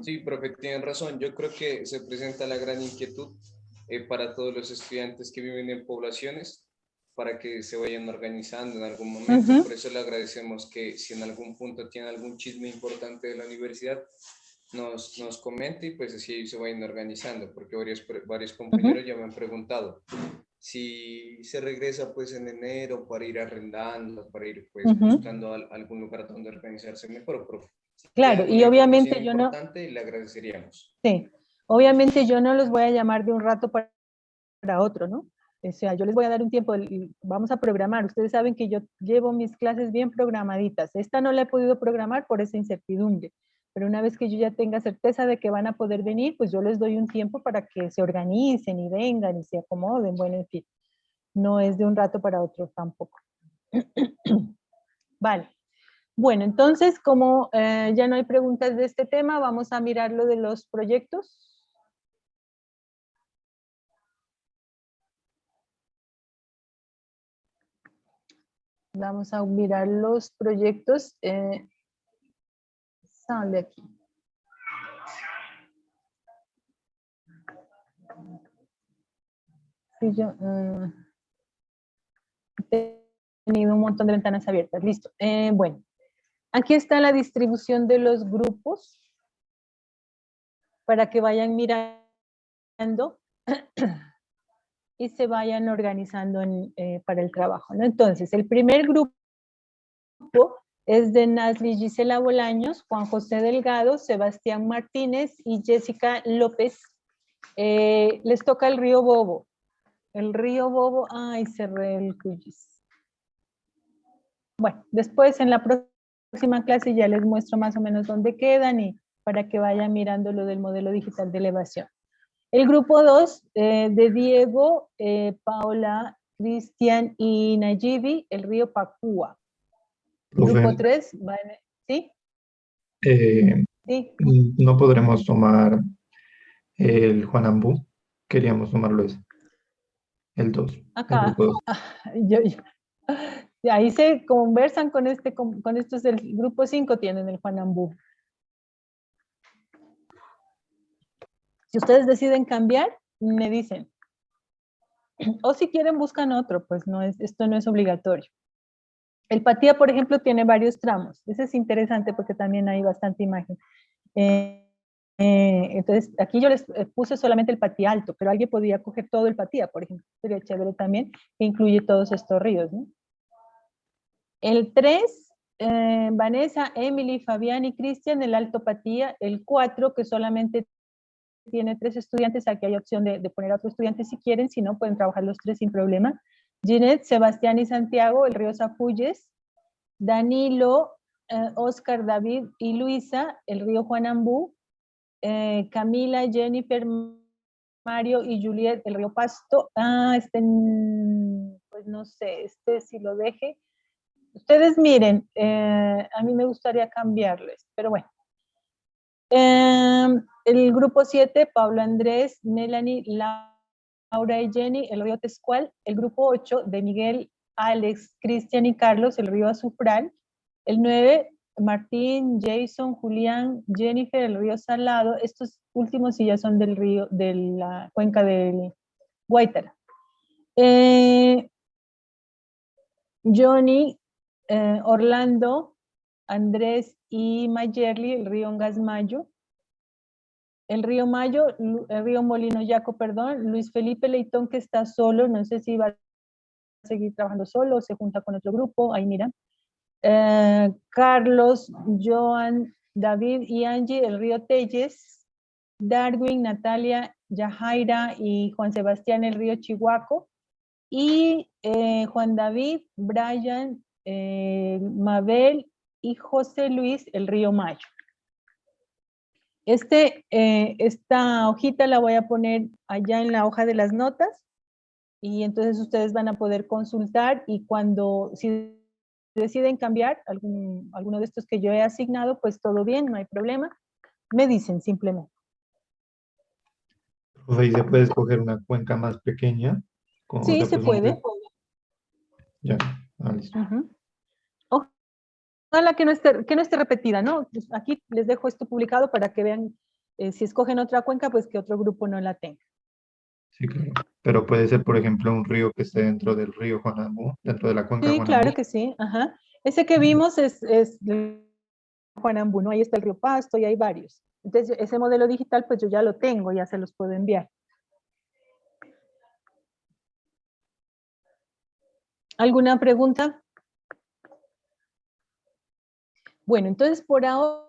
Sí, profe, tienen razón. Yo creo que se presenta la gran inquietud para todos los estudiantes que viven en poblaciones para que se vayan organizando en algún momento. Ujú. Por eso le agradecemos que si en algún punto tiene algún chisme importante de la universidad, nos comente y pues así se vayan organizando, porque varios compañeros ya me han preguntado si se regresa pues en enero para ir arrendando, para ir pues Ujú. buscando algún lugar donde organizarse mejor, profe. Si tiene Claro, alguna y información obviamente yo no, importante, le agradeceríamos. sí, obviamente yo no los voy a llamar de un rato para otro, ¿no? O sea, yo les voy a dar un tiempo, vamos a programar. Ustedes saben que yo llevo mis clases bien programaditas. Esta no la he podido programar por esa incertidumbre, pero una vez que yo ya tenga certeza de que van a poder venir, pues yo les doy un tiempo para que se organicen y vengan y se acomoden. Bueno, en fin, no es de un rato para otro tampoco. Vale. Bueno, entonces, como ya no hay preguntas de este tema, vamos a mirar lo de los proyectos. Vamos a mirar los proyectos. Sale aquí. Sí, yo he tenido un montón de ventanas abiertas. Listo. Bueno, Aquí está la distribución de los grupos para que vayan mirando y se vayan organizando para el trabajo, ¿no? Entonces, el primer grupo es de Nasli Gisela Bolaños, Juan José Delgado, Sebastián Martínez y Jessica López. Les toca el río Bobo. El río Bobo, ay, cerré el QGIS. Bueno, después en la próxima clase ya les muestro más o menos dónde quedan y para que vayan mirando lo del modelo digital de elevación. El grupo 2 de Diego, Paola, Cristian y Nayibi, el río Pacúa. Profe, Grupo 3, ¿sí? Sí. no podremos tomar el Juanambú. Queríamos tomarlo ese. El 2. El Acá. grupo 2. Ahí se conversan con estos del grupo 5 tienen el Juanambú. Si ustedes deciden cambiar, me dicen. O si quieren, buscan otro, pues esto no es obligatorio. El Patía, por ejemplo, tiene varios tramos. Ese es interesante porque también hay bastante imagen. Entonces, aquí yo les puse solamente el Patía alto, pero alguien podría coger todo el Patía, por ejemplo. Sería chévere también, que incluye todos estos ríos, ¿no? El 3, Vanessa, Emily, Fabián y Cristian, el Alto Patía. El 4, que solamente tiene 3 estudiantes, aquí hay opción de poner a otro estudiante si quieren, si no, pueden trabajar los 3 sin problema. Ginette, Sebastián y Santiago, el río Zafulles. Danilo, Oscar, David y Luisa, el río Juanambú. Camila, Jennifer, Mario y Juliet, el río Pasto. Pues no sé, si lo deje. Ustedes miren, a mí me gustaría cambiarles, pero bueno. El grupo 7, Pablo Andrés, Melanie, Laura y Jenny, el río Tescual. El grupo 8, de Miguel, Alex, Cristian y Carlos, el río Azufral. El 9, Martín, Jason, Julián, Jennifer, el río Salado. Estos últimos sí ya son del río, de la cuenca del Guaitara. Johnny, Orlando, Andrés y Mayerly, el río Ngasmayo. El río Mayo, el río Molino Yaco, perdón. Luis Felipe Leitón, que está solo, no sé si va a seguir trabajando solo o se junta con otro grupo, ahí mira. Carlos, Joan, David y Angie, el río Telles. Darwin, Natalia, Yajaira y Juan Sebastián, el río Chihuaco. Y Juan David, Brian, Mabel y José Luis, el río Mayo. Esta hojita la voy a poner allá en la hoja de las notas y entonces ustedes van a poder consultar y si deciden cambiar alguno de estos que yo he asignado, pues todo bien, no hay problema. Me dicen simplemente. Profe, ¿y se puede escoger una cuenca más pequeña? Sí, se puede. Ya, listo. Ojalá que no esté repetida, ¿no? Pues aquí les dejo esto publicado para que vean, si escogen otra cuenca, pues que otro grupo no la tenga. Sí, claro. Pero puede ser, por ejemplo, un río que esté dentro del río Juanambú, dentro de la cuenca Sí, Juanambú. claro que sí, ajá. Ese que vimos es Juanambú, ¿no? Ahí está el río Pasto y hay varios. Entonces, ese modelo digital, pues yo ya lo tengo, ya se los puedo enviar. ¿Alguna pregunta? Bueno, entonces por ahora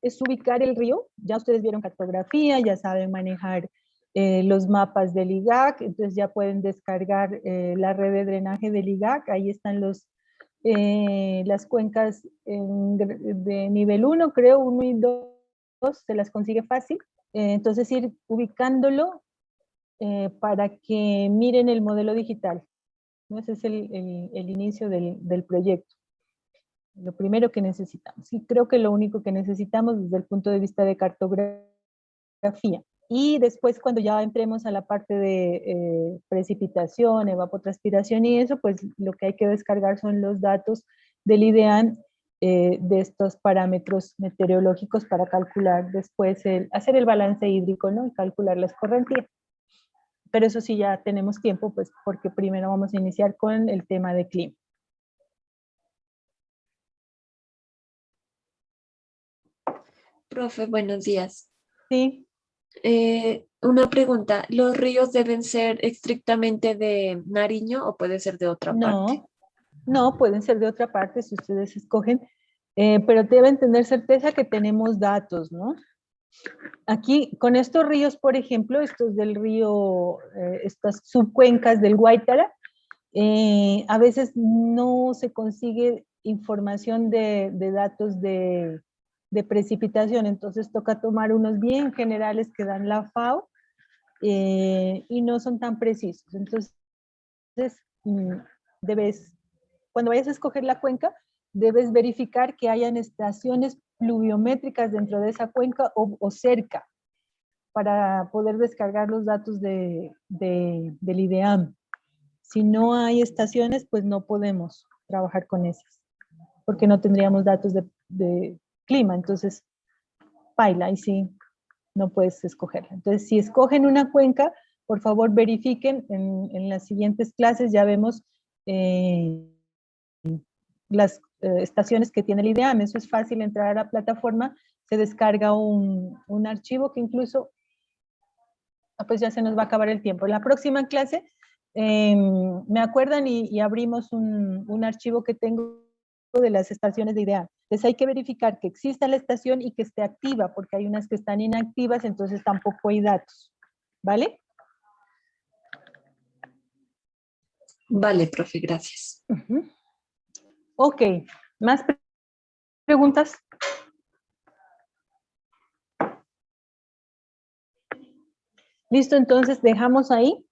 es ubicar el río. Ya ustedes vieron cartografía, ya saben manejar los mapas del IGAC, entonces ya pueden descargar la red de drenaje del IGAC. Ahí están las cuencas de nivel 1, creo, 1 y 2, se las consigue fácil. Entonces ir ubicándolo para que miren el modelo digital, ¿no? Ese es el inicio del proyecto. Lo primero que necesitamos. Y creo que lo único que necesitamos desde el punto de vista de cartografía. Y después cuando ya entremos a la parte de precipitación, evapotranspiración y eso, pues lo que hay que descargar son los datos del IDEAN de estos parámetros meteorológicos para calcular después, hacer el balance hídrico, ¿no? Y calcular la escorrentía. Pero eso sí ya tenemos tiempo, pues porque primero vamos a iniciar con el tema de clima. Profe, buenos días. Sí. Una pregunta, ¿los ríos deben ser estrictamente de Nariño o puede ser de otra parte? No, pueden ser de otra parte si ustedes escogen, pero deben tener certeza que tenemos datos, ¿no? Aquí, con estos ríos, por ejemplo, estos del río, estas subcuencas del Guaitara, a veces no se consigue información de datos de precipitación, entonces toca tomar unos bien generales que dan la FAO y no son tan precisos. Entonces, cuando vayas a escoger la cuenca, debes verificar que hayan estaciones pluviométricas dentro de esa cuenca o cerca para poder descargar los datos del IDEAM. Si no hay estaciones, pues no podemos trabajar con esas, porque no tendríamos datos de clima, entonces, paila, y sí, no puedes escogerla. Entonces, si escogen una cuenca, por favor verifiquen, en las siguientes clases ya vemos las estaciones que tiene el IDEAM, eso es fácil, entrar a la plataforma, se descarga un archivo que incluso, pues ya se nos va a acabar el tiempo. En la próxima clase, me acuerdan y abrimos un archivo que tengo de las estaciones de IDEAM. Entonces hay que verificar que exista la estación y que esté activa, porque hay unas que están inactivas, entonces tampoco hay datos, ¿vale? Vale, profe, gracias. Ok, ¿más preguntas? Listo, entonces dejamos ahí.